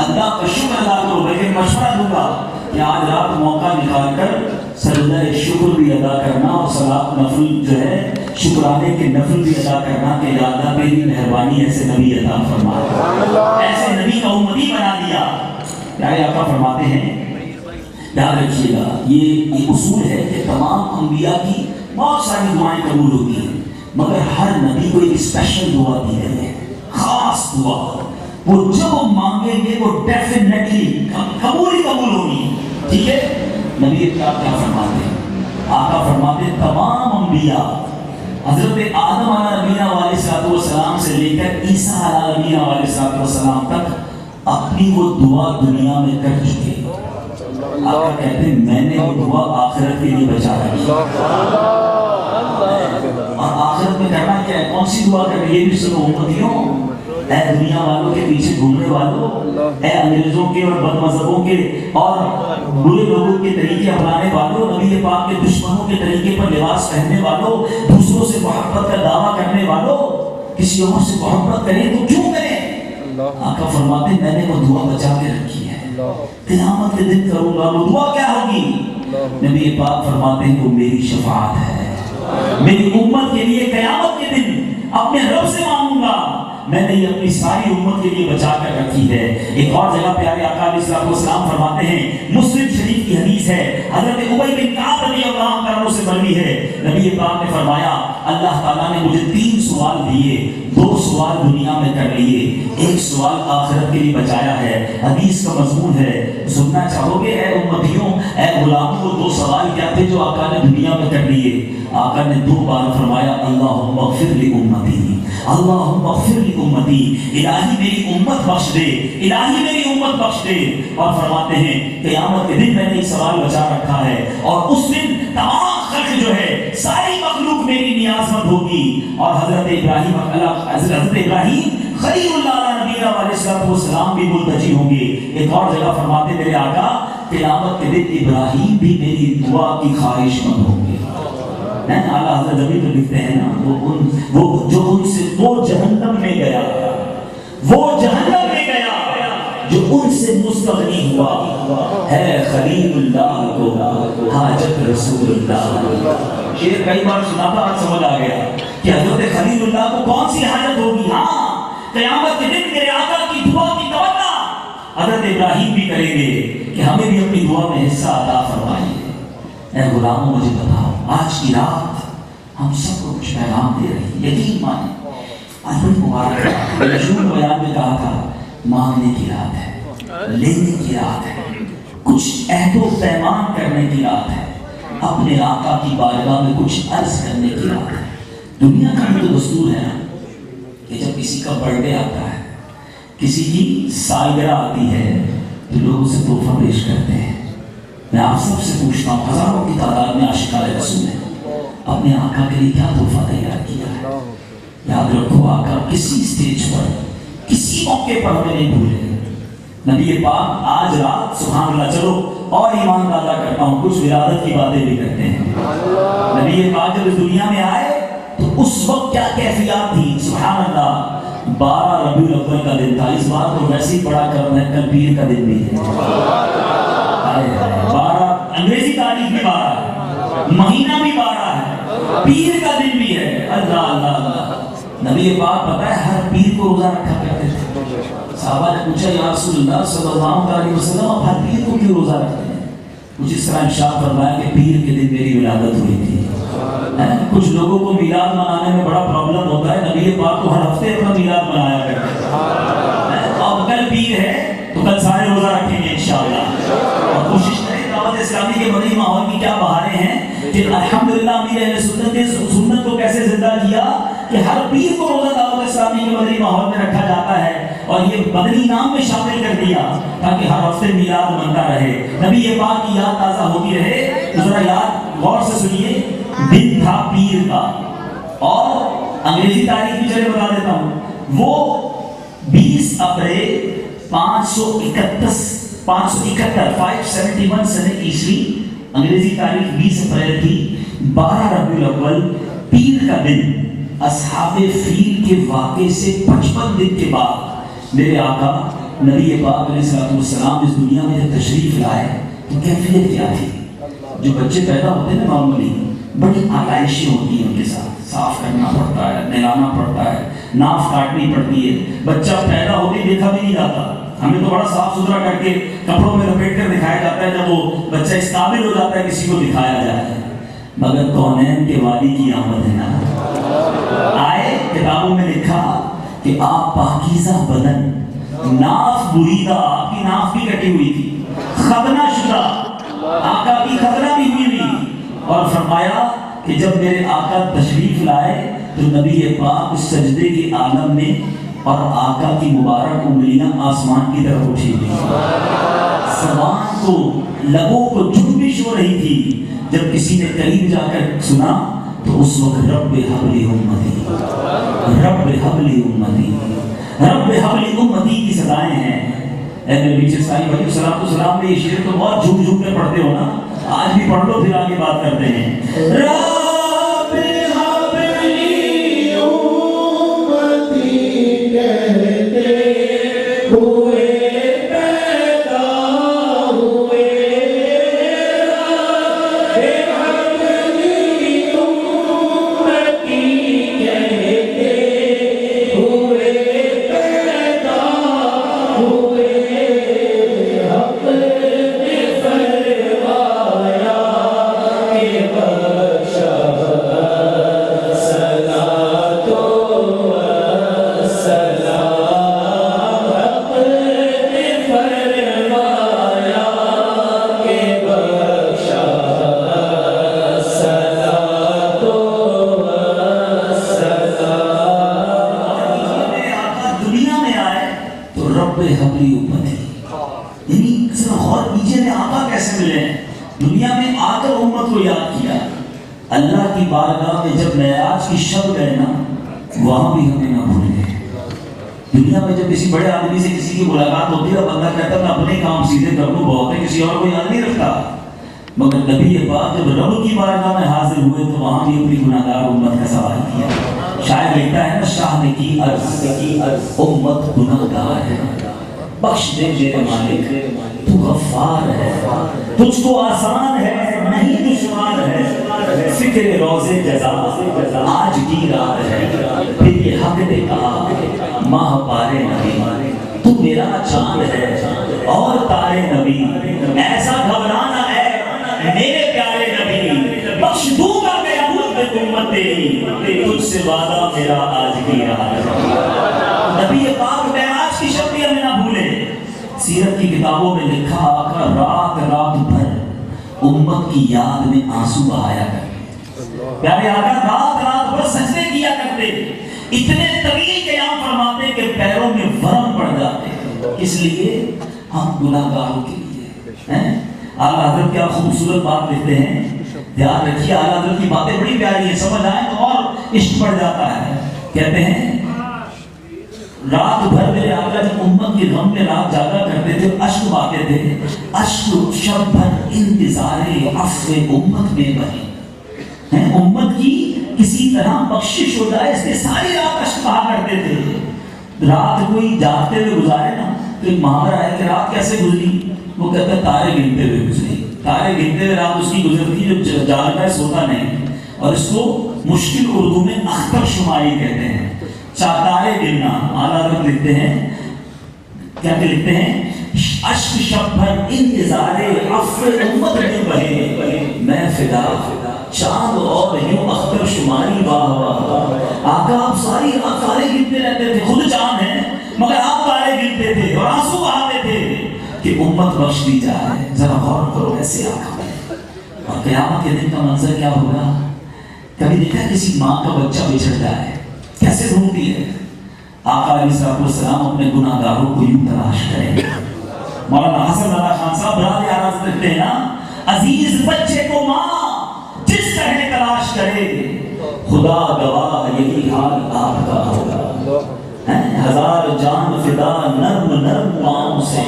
اللہ کا شکر ادا کرو. لیکن مشورہ دوں گا کہ آج رات موقع نکال کر سجدہ شکر بھی ادا کرنا اور صلاۃ نفل جو ہے شکرانے کے نفل بھی ادا کرنا کہ یا اللہ تیری مہربانی ایسے نبی عطا فرما، ایسے نبی کا امتی بنا دیا. پیارے آقا فرماتے ہیں، یاد رکھیے گا یہ اصول ہے کہ تمام انبیاء کی بہت ساری دعائیں قبول ہوتی ہیں، مگر ہر نبی کو ایک اسپیشل دعا دی گئی ہے، خاص دعا. وہ جو مانگیں گے وہ ڈیفینیٹلی قبول ہی قبول ہوگی. ٹھیک ہے. نبی کیا فرماتے ہیں؟ آقا فرماتے ہیں تمام انبیاء حضرت آدم علیہ السلام سے لے کر عیسیٰ علیہ السلام تک اپنی وہ دعا دنیا میں کر چکے. آقا کہتے ہیں میں نے وہ دعا آخرت کے لیے بچا رکھی. اور آخرت میں کرنا کیا ہے؟ کون سی دعا کرنا؟ یہ بھی سنو امتیوں، اے دنیا والوں کے پیچھے گھومنے والوں، اے انگریزوں کے اور بد مذہبوں کے اور برے لوگوں کے طریقے اپنانے والوں، نبی پاک کے دشمنوں کے طریقے پر لباس پہننے والوں، دوسروں سے محبت کا دعویٰ کرنے والوں، کسی اور سے محبت کریں تو کیوں کریں؟ آقا فرماتے ہیں میں نے وہ دعا بچا کے رکھی ہے. قیامت کے دن کروں گا. وہ دعا کیا ہوگی؟ نبی پاک فرماتے ہیں وہ میری شفاعت ہے. میری امت کے لیے قیامت کے دن اپنے رب سے مانگوں گا. میں نے یہ اپنی ساری امت کے لیے بچا کر رکھی ہے. ایک اور جگہ پیارے آقا علیہ السلام فرماتے ہیں, مسلم شریف کی حدیث ہے, حضرت ابی بن کعب رضی اللہ عنہ سے مروی ہے, نبی پاک نے فرمایا اللہ تعالیٰ نے مجھے 3 سوال دیے, 2 سوال دنیا میں کر لیے, 1 سوال آخرت کے لیے بچایا ہے. حدیث کا مضمون ہے, سننا چاہو گے اے امتیوں, اے غلاموں؟ 2 سوال کیا تھے جو آقا نے دنیا میں کر لیے؟ آقا نے 2 بار فرمایا اللہم اغفر لی امتی, اللہم اغفر لی امتی, الہی میری امت بخش دے, الہی میری امت بخش دے. اور فرماتے ہیں قیامت کے دن میں نے یہ سوال بچا رکھا ہے, اور اس دن تمام خلق جو ہے ساری مخلوق میری نیاز مند ہوگی. اور حضرت ابراہیم خلیل اللہ نبی علیہ السلام بھی ملتجی ہوں گے. ایک اور جگہ فرماتے میرے آقا قیامت کے دن ابراہیم بھی میری دعا کی خواہش مند ہوں گے. اعلیٰ حضرت نبی تو لکھتے ہیں نا, وہ جو ان سے وہ جہنم میں گیا, وہ جہنم میں گیا جو ان سے مستغنی ہوا ہے خلیل اللہ کو حاجت رسول اللہ. شعر کئی بار سنا تھا, آج سمجھ آ گیا کہ حضرت خلیل اللہ کو کون سی حاجت ہوگی. ہاں قیامت کے دن میرے آقا کی دعا کی تمنا حضرت ابراہیم بھی کریں گے کہ ہمیں بھی اپنی دعا میں حصہ عطا فرمائیے. اے غلاموں مجھے بتاؤ, آج کی رات ہم سب کو کچھ پیغام دے رہی ہے. یقین مانیں آج بڑی مبارک ہے. رسول بیان میں کہا تھا مانگنے کی رات ہے, لینے کی رات ہے, کچھ عہد و پیمان کرنے کی رات ہے, اپنے آقا کی بارگاہ میں کچھ عرض کرنے کی رات ہے. دنیا کا بھی تو دستور ہے نا کہ جب کسی کا برتھ ڈے آتا ہے, کسی کی سالگرہ آتی ہے, تو لوگ اسے تحفہ پیش کرتے ہیں. میں آپ سب سے پوچھتا ہوں, ہزاروں کی تعداد میں عاشقان رسول ہیں, اپنے آقا کے لیے کیا تحفہ تیار کیا ہے؟ یاد رکھو آقا کسی اسٹیج پر, کسی موقع پر ہمیں نہیں بھولے. نبی پاک آج رات سبحان اللہ, چلو اور ایمان تازہ کرتا ہوں, کچھ ولادت کی باتیں بھی کرتے ہیں. نبی پاک جب اس دنیا میں آئے تو اس وقت کیا کیفیات تھی؟ سبحان اللہ, 12 ربیع الاول کا دن تھا. اس بار تو ویسے ہی بڑا کرم ہے, کل پیر کا دن بھی ہے. 12 انگریزی تاریخ بھی 12 ہے, مہینہ بھی 12 ہے, پیر کا دن بھی ہے. اللہ اللہ اللہ. نبی پاک پتہ ہے ہر پیر کو روزہ رکھا کرتے تھے. صحابہ نے پوچھا یا رسول اللہ صلی اللہ علیہ وسلم آپ ہر پیر کو کیوں روزہ رکھتے ہیں؟ کچھ اس طرح ارشاد فرمایا کہ پیر کے دن میری ولادت ہوئی تھی. کچھ لوگوں کو میلاد منانے میں بڑا پرابلم ہوتا ہے, نبی پاک کو ہر ہفتے اپنا میلاد منایا کرتے ہیں. اب کل پیر ہے تو کل سارے روزہ رکھیں گے انشاءاللہ. اور کوشش کریں دعوت اسلامی کے مدنی ماحول کی کیا بہاریں ہیں کہ الحمدللہ امیر اہل سنت نے سنت کو کیسے زندہ کیا کہ ہر پیر کو روزہ دعوت اسلامی کے مدنی ماحول میں رکھا جاتا ہے, اور یہ مدنی نام میں شامل کر دیا تاکہ ہر ہفتے میلاد منتا رہے, نبی پاک کی یاد تازہ ہوتی رہے. ذرا یاد غور سے سنیے, دن تھا پیر کا, اور انگریزی تاریخ بھی چلے بتا دیتا ہوں, وہ 20 اپریل 571 سنہ عیسوی, انگریزی تاریخ 20 اپریل تھی. 12 ربیع الاول پیر کا دن, اصحاب فیل کے واقعے سے 55 دن کے بعد میرے آقا نبی پاک علیہ السلام اس دنیا میں جب تشریف لائے تو کیفیت کیا تھی؟ جو بچے پیدا ہوتے ہیں معمولی بڑی آلائشیں ہوتی ہیں, ان کے ساتھ صاف کرنا پڑتا ہے, نہلانا پڑتا ہے, ناف کاٹنی پڑتی ہے. بچہ پیدا ہو کے دیکھا بھی نہیں جاتا, ہمیں تو بڑا صاف ستھرا کر کے کپڑوں میں لپیٹ کر دکھایا جاتا ہے جب وہ بچہ اس قابل ہو جاتا ہے کسی کو دکھایا جائے. مگر کونین کے والی کی آمد ہے نا. آئے کتابوں میں لکھا کہ آپ پاکیزہ بدن, ناف بریدہ, آپ کی ناف بھی کٹی ہوئی تھی, ختنہ شدہ, آقا کی ختنہ بھی ہوئی ہوئی. اور فرمایا کہ جب میرے آقا تشریف لائے تو نبی پاک اس سجدے کے عالم میں, اور آقا کی مبارک انگلیاں آسمان کی طرف اٹھی ہوئی, زبان کو لبوں کو جنبش ہو رہی تھی. جب کسی نے قریب جا کر سنا تو اس وقت رب حبلی امتی, رب حبلی امتی, رب حبلی امتی کی صدائیں ہیں. اے میرے پیچھے سائی بھائی سلام میں یہ شعر تو بہت جھوم جھوم کے پڑھتے ہو نا, آج بھی پڑھ لو پھر آگے بات کرتے ہیں. رب حبلی امتی کہتے ہوئے پیدا دنیا میں آ کر امت کو یاد کیا، اللہ کی بارگاہ میں جب معراج کی شب گئے نا وہاں بھی ہمیں نہ بھول گئے۔ دنیا میں جب کسی بڑے آدمی سے کسی کی ملاقات ہوتی ہے بندہ کہتا ہے میں اپنے کام سیدھے کر لوں، بہت ہے، کسی اور کو یاد نہیں رکھتا، مگر نبی پاک جب رب کی بارگاہ میں حاضر ہوئے تو وہاں بھی اپنی گناہگار امت کا سوال کیا۔ شاعر لکھتا ہے نا شاہ نے کی عرض امت گناہگار ہے، بخش دے میرے مالک تو غفار ہے، تجھ کو آسان ہے نہیں دشوار ہے، فکر روزے جزا آج کی رات ہے، پھر یہ حق نے کہا ماہ پارے نبی تو میرا چاند ہے اور تارے نبی، ایسا گھبرانا ہے میرے پیارے نبی، بخش دوں گا میرا ملک امت تیری، تجھ سے وعدہ میرا آج کی رات ہے۔ نبی پاک معراج کی شب بھی ہمیں نہ بھولے۔ سیرت کی کتابوں میں لکھا آقا رات رات بھر امت کی یاد میں آنسو بہایا کرتے، پیارے آقا رات رات بھر سجدے کیا کرتے، اتنے طویل قیام فرماتے کہ پیروں میں ورم پڑ جاتے، اس لیے ہم گناہگاروں کے لیے۔ اعلیٰ حضرت کیا خوبصورت بات لکھتے ہیں، دھیان رکھیے اعلیٰ حضرت کی باتیں بڑی پیاری ہیں، سمجھ آئیں تو اور عشق پڑ جاتا ہے۔ کہتے ہیں رات بھر میرے آقا جب امت کے غم میں رات جاگا کرتے تھے اشک بہاتے تھے، اشک شب بھر انتظار عفو امت میں بہے، امت کی کسی طرح بخشش ہو جائے اس لیے ساری رات اشک بہا کرتے تھے۔ رات کوئی جاگتے ہوئے گزارے نا تو ایک محاورہ ہے کہ رات کیسے گزری، وہ کہتا ہے تارے گنتے ہوئے گزری، تارے گنتے ہوئے رات اس کی گزرتی جو جاگتا ہے سوتا نہیں، اور اس کو مشکل اردو میں اختر شماری کہتے ہیں، چاتارے گننا۔ اعلیٰ حضرت لکھتے ہیں کیا کہ لکھتے ہیں اشک شب بھر انتظار عفو امت میں بہے، میں فدا چاند اور یوں اختر شماری واہ واہ۔ آقا آپ ساری رات تارے گنتے رہتے تھے، خود چاند ہیں مگر آپ تارے گنتے تھے اور آنسو بہاتے تھے کہ امت بخش دی جائے۔ ذرا غور کرو ایسے آقا، اور قیامت کے دن کا منظر کیا ہوگا؟ کبھی دیکھا کسی ماں کا بچہ بچھڑ جائے کیسے ڈھونڈتی ہے؟ آقا علیہ السلام اپنے گناہ گاروں کو یوں تلاش کریں۔ مولانا حسن اللہ خان صاحب برادری آراز لکھتے ہیں نا عزیز بچے کو ماں جس طرح تلاش کرے خدا گواہ یہی حال آپ کا ہوگا، ہزار جان فدا نرم نرم پاؤں سے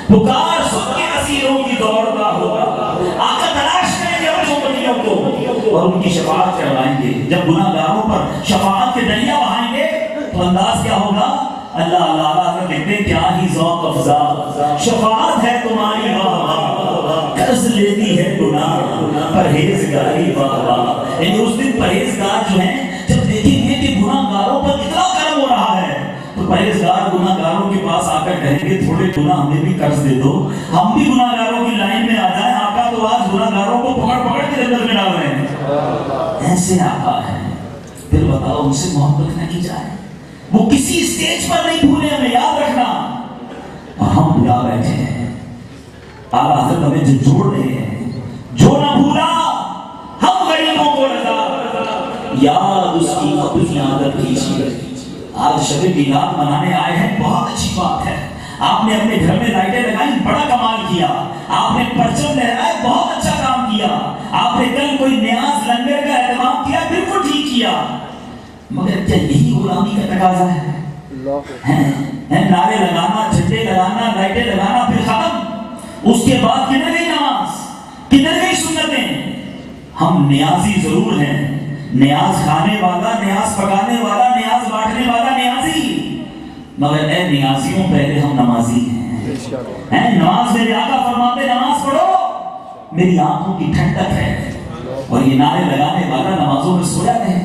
پکار سب کے اسیروں کی دوڑتا ہوگا۔ آقا تلاش کریں گے بچوں بچیوں کو اور ان کی شفاعت کروائیں گے۔ جب گناہ گاروں پر شفاعت کے دریا بہائیں گے تو انداز کیا ہوگا؟ اللہ اللہ کہتے ہیں کیا ہی ذوق افزا شفاعت ہے تمہاری واہ واہ، قرض لیتی ہے گناہ پرہیزگاری واہ واہ۔ یعنی اس دن پرہیزگار جو ہیں جب دیکھیں گے کہ گناہ گاروں پر اتنا کرم ہو رہا ہے تو پرہیزگار گناہ گاروں کے پاس آ کر کہیں گے تھوڑے گناہ ہمیں بھی قرض دے دو، ہم بھی گناہ گاروں کی لائن میں آ جائیں۔ آقا تو آج گناہ گاروں کو پکڑ پکڑ کے جنت میں ڈال رہے ہیں، ایسے آقا ہیں۔ پھر بتاؤ ان سے محبت نہ کی جائے، وہ کسی سٹیج پر نہیں بھولے، ہمیں یاد رکھنا، اور ہم بھلا بیٹھے ہیں۔ اعلیٰ حضرت ہمیں جو جوڑ رہے ہیں، جو نہ بھولا ہم غریبوں کو رضا، یاد اس کی اپنی عادت کیجیے۔ آج شب میلاد منانے آئے ہیں، بہت اچھی بات ہے، آپ نے اپنے گھر میں لائٹیں لگائیں، بڑا کمال کیا، آپ نے پرچم لہرائے، بہت اچھا کام کیا، آپ نے کل کوئی نیاز لنگر کا اہتمام کیا، بالکل ٹھیک کیا، مگر کیا یہی غلامی کا تقاضا ہے؟ نعرے لگانا، جھنڈے لگانا، لائٹیں لگانا پھر ختم، اس کے بعد کدھر گئی نماز، کدھر گئی سنتیں؟ ہم نیازی ضرور ہیں، نیاز کھانے والا، نیاز پکانے والا، نیاز بانٹنے والا نیازی، مگر اے نیازیوں پہلے ہم نمازی ہیں۔ نماز میرے آقا فرماتے نماز پڑھو میری آنکھوں کی ٹھنڈک ہے، اور یہ نعرے لگانے والا نمازوں میں سویا رہے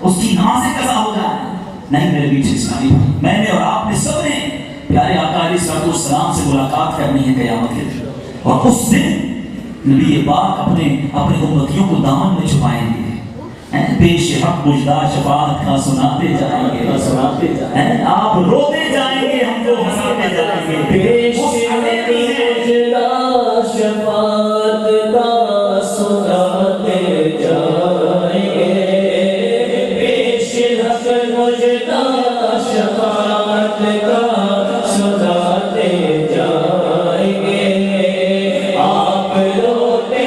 اس کی نمازیں قضا ہو جائے۔ نہیں میرے بیچ اسلامی بھائی، میں نے اور آپ نے سب نے پیارے آقا علیہ السلام سے ملاقات کرنی ہے قیامت کے دن، اور اس دن نبی پاک اپنے امتیوں کو دامن میں چھپائیں گے، پیش حق مجدہ شفاعت کا سناتے جائیں گے، آپ روتے جائیں گے، ہم کو ہنساتے جائیں گے، پیش حق مجدہ شفاعت کا سناتے جائیں گے، پیش حق مجدہ شفاعت کا سناتے جائیں گے، آپ روتے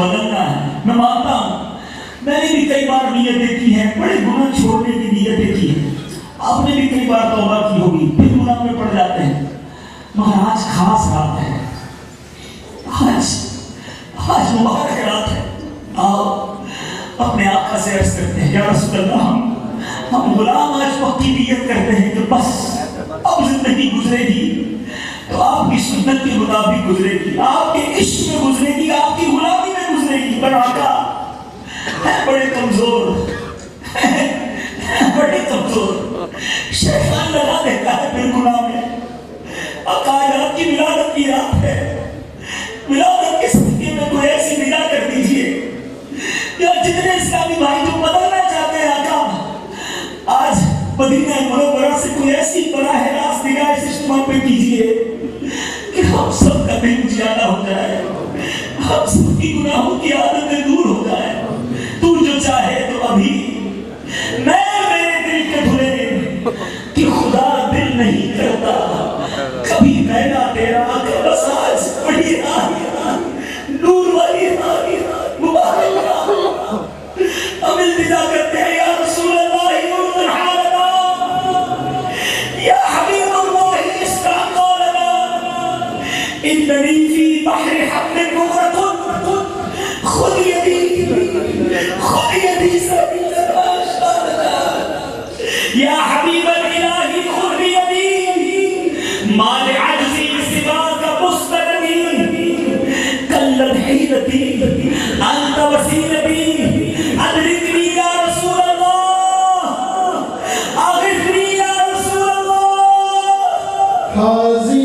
بدلنا ہے. میں مانتا ہوں میں نے بھی کئی بار نیتیں کی ہیں, بڑے گناہ چھوڑنے کی نیتیں کی ہیں, آپ نے بھی کئی بار توبہ کی ہوگی, پھر گناہ میں پڑ جاتے ہیں. مگر آج خاص رات ہے, آج مبارک رات ہے. آپ اپنے آقا سے عرض کرتے ہیں, یا رسول اللہ, ہم غلام آج وقت کی نیت کرتے ہیں کہ بس اب زندگی گزرے گی تو آپ کی سنت کے مطابق گزرے گی, آپ کے عشق میں گزرے گی, آپ کی غلامی میں گزرے گی. پر آقا ہے بڑے کمزور, بڑے کمزور, شیطان لگا دیتا ہے پھر گناہ میں. آقا آپ کی ولادت کی رات ہے, ولادت کے صدقے میں کوئی ایسی ودا کر دیجئے یا جتنے اسلامی بھائی جو بدلنا چاہتے ہیں آقا, آج مدینہ منورہ سے کوئی ایسی براہ راست نگاہ اس اجتماع پہ کیجئے کہ ہم سب کا دل اجالا ہو جائے, ہم سب کی گناہوں کی عادتیں دور ہو جائے. تو جو چاہے تو ابھی میں میرے دل کے دھلے کہ خدا دل نہیں کرتا کبھی میرا تیرا, بس آج بڑی نور والی مبارک ہم التجا کرتے ہیں, یا رسول اللہ نور حالنا, یا حبیب اللہ اسمع قولنا, اننی فی بحر حق مغرق, خذ یدی سبیل یا حبیب الالہ خذ بیدی ما لعجزی سواک مستندی کلت حیلتی انت وسیلتی ادرکنی یا رسول اللہ, اغثنی یا رسول اللہ. حاضر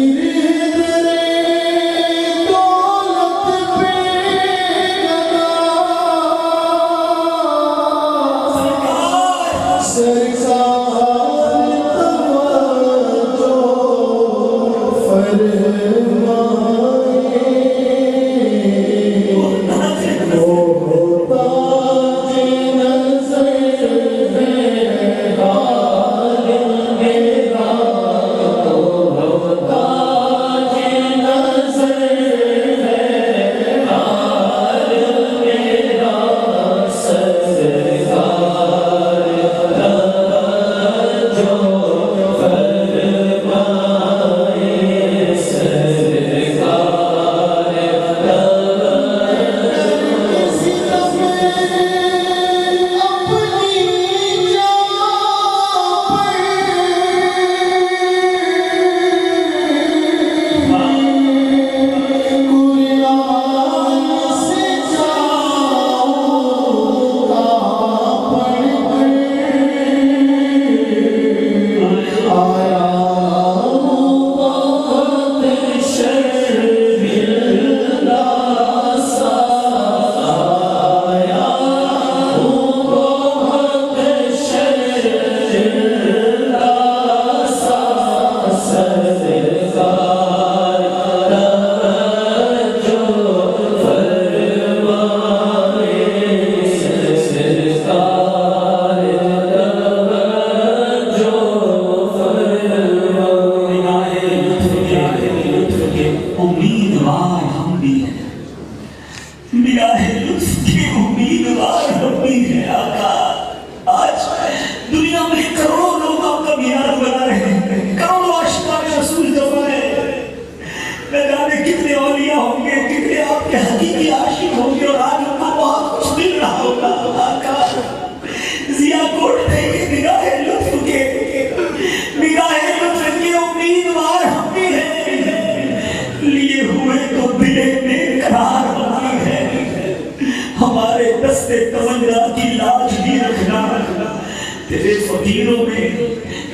تیرے فقیروں میں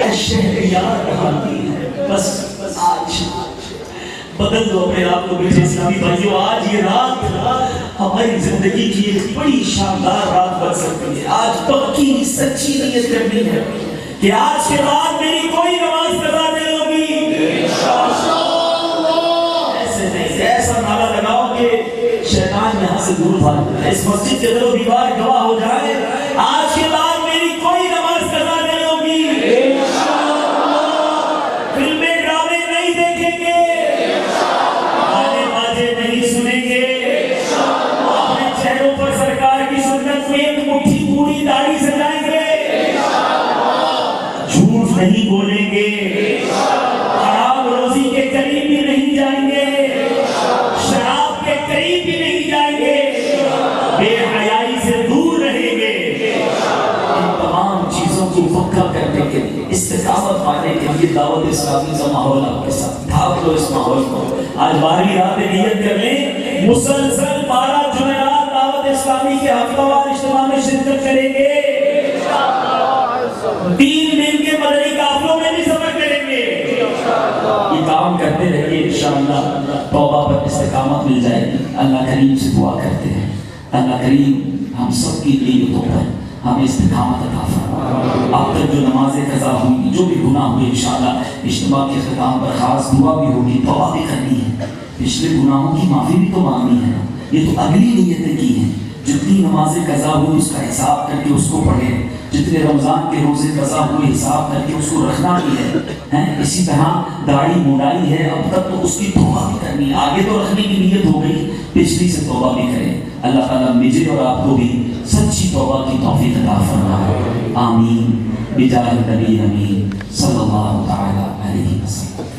اے شہر یار رہاتی ہے. بس آج بدل دو اپنے آپ کو میرے اسلامی بھائیوں. آج یہ رات ہماری زندگی کی ایک بڑی شاندار رات بن سکتی ہے. آج پکی سچی نیت کرنی ہے کہ آج کے بعد میری کوئی نماز قضا نہیں ہوگی. ایسے نہیں, ایسا نعرہ لگاؤ کہ شیطان یہاں سے دور بھاگ جائے. اس مسجد کے در و دیوار گواہ ہو جائے آج کے بعد میری کوئی نماز قضا نہیں ہوگی. فلمیں ڈرامے نہیں دیکھیں گے, گانے باجے نہیں سنیں گے, کو پکا کرنے کے لیے، استقامت پانے کے لیے دعوت اسلامی کا ماحول آپ کے ساتھ ڈھانپ لو۔ اس ماحول کو آج 12ویں رات میں نیت کر لیں، مسلسل 12 جمعرات دعوت اسلامی کے ہفتہ وار اجتماع میں شرکت کریں گے، 3 دن کے مدنی قافلوں میں بھی سفر کریں گے۔ یہ کام کرتے رہیے، انشاءاللہ توبہ پر استقامت مل جائے گی۔ اللہ کریم سے دعا کرتے ہیں، اللہ کریم ہم سب کی نیتوں پر ہمیں استقامت عطا فرمائے۔ اب تک جو نمازیں قضا ہوئی، جو بھی گناہ ہوئے، انشاءاللہ اجتماع کے اختتام پر خاص دعا بھی ہوگی، توبہ بھی کرنی ہے، پچھلے گناہوں کی معافی بھی تو مانگنی ہے نا۔ یہ تو اگلی نیتیں کی ہیں، جتنی نمازیں قضا ہوئی اس کا حساب کر کے اس کو پڑھیں، جتنے رمضان کے روزے قضا ہوئے حساب کر کے اس کو رکھنا بھی ہے۔ اسی طرح داڑھی مونڈائی ہے اب تک، تو اس کی توبہ بھی کرنی ہے، آگے تو رکھنے کی نیت ہو گئی، پچھلی سے توبہ بھی کریں۔ اللہ تعالیٰ مجھے اور آپ کو بھی سچی توبہ کی توفیق عطا فرمائے، آمین بجاہ نبی امین صلی اللہ تعالی علیہ وسلم۔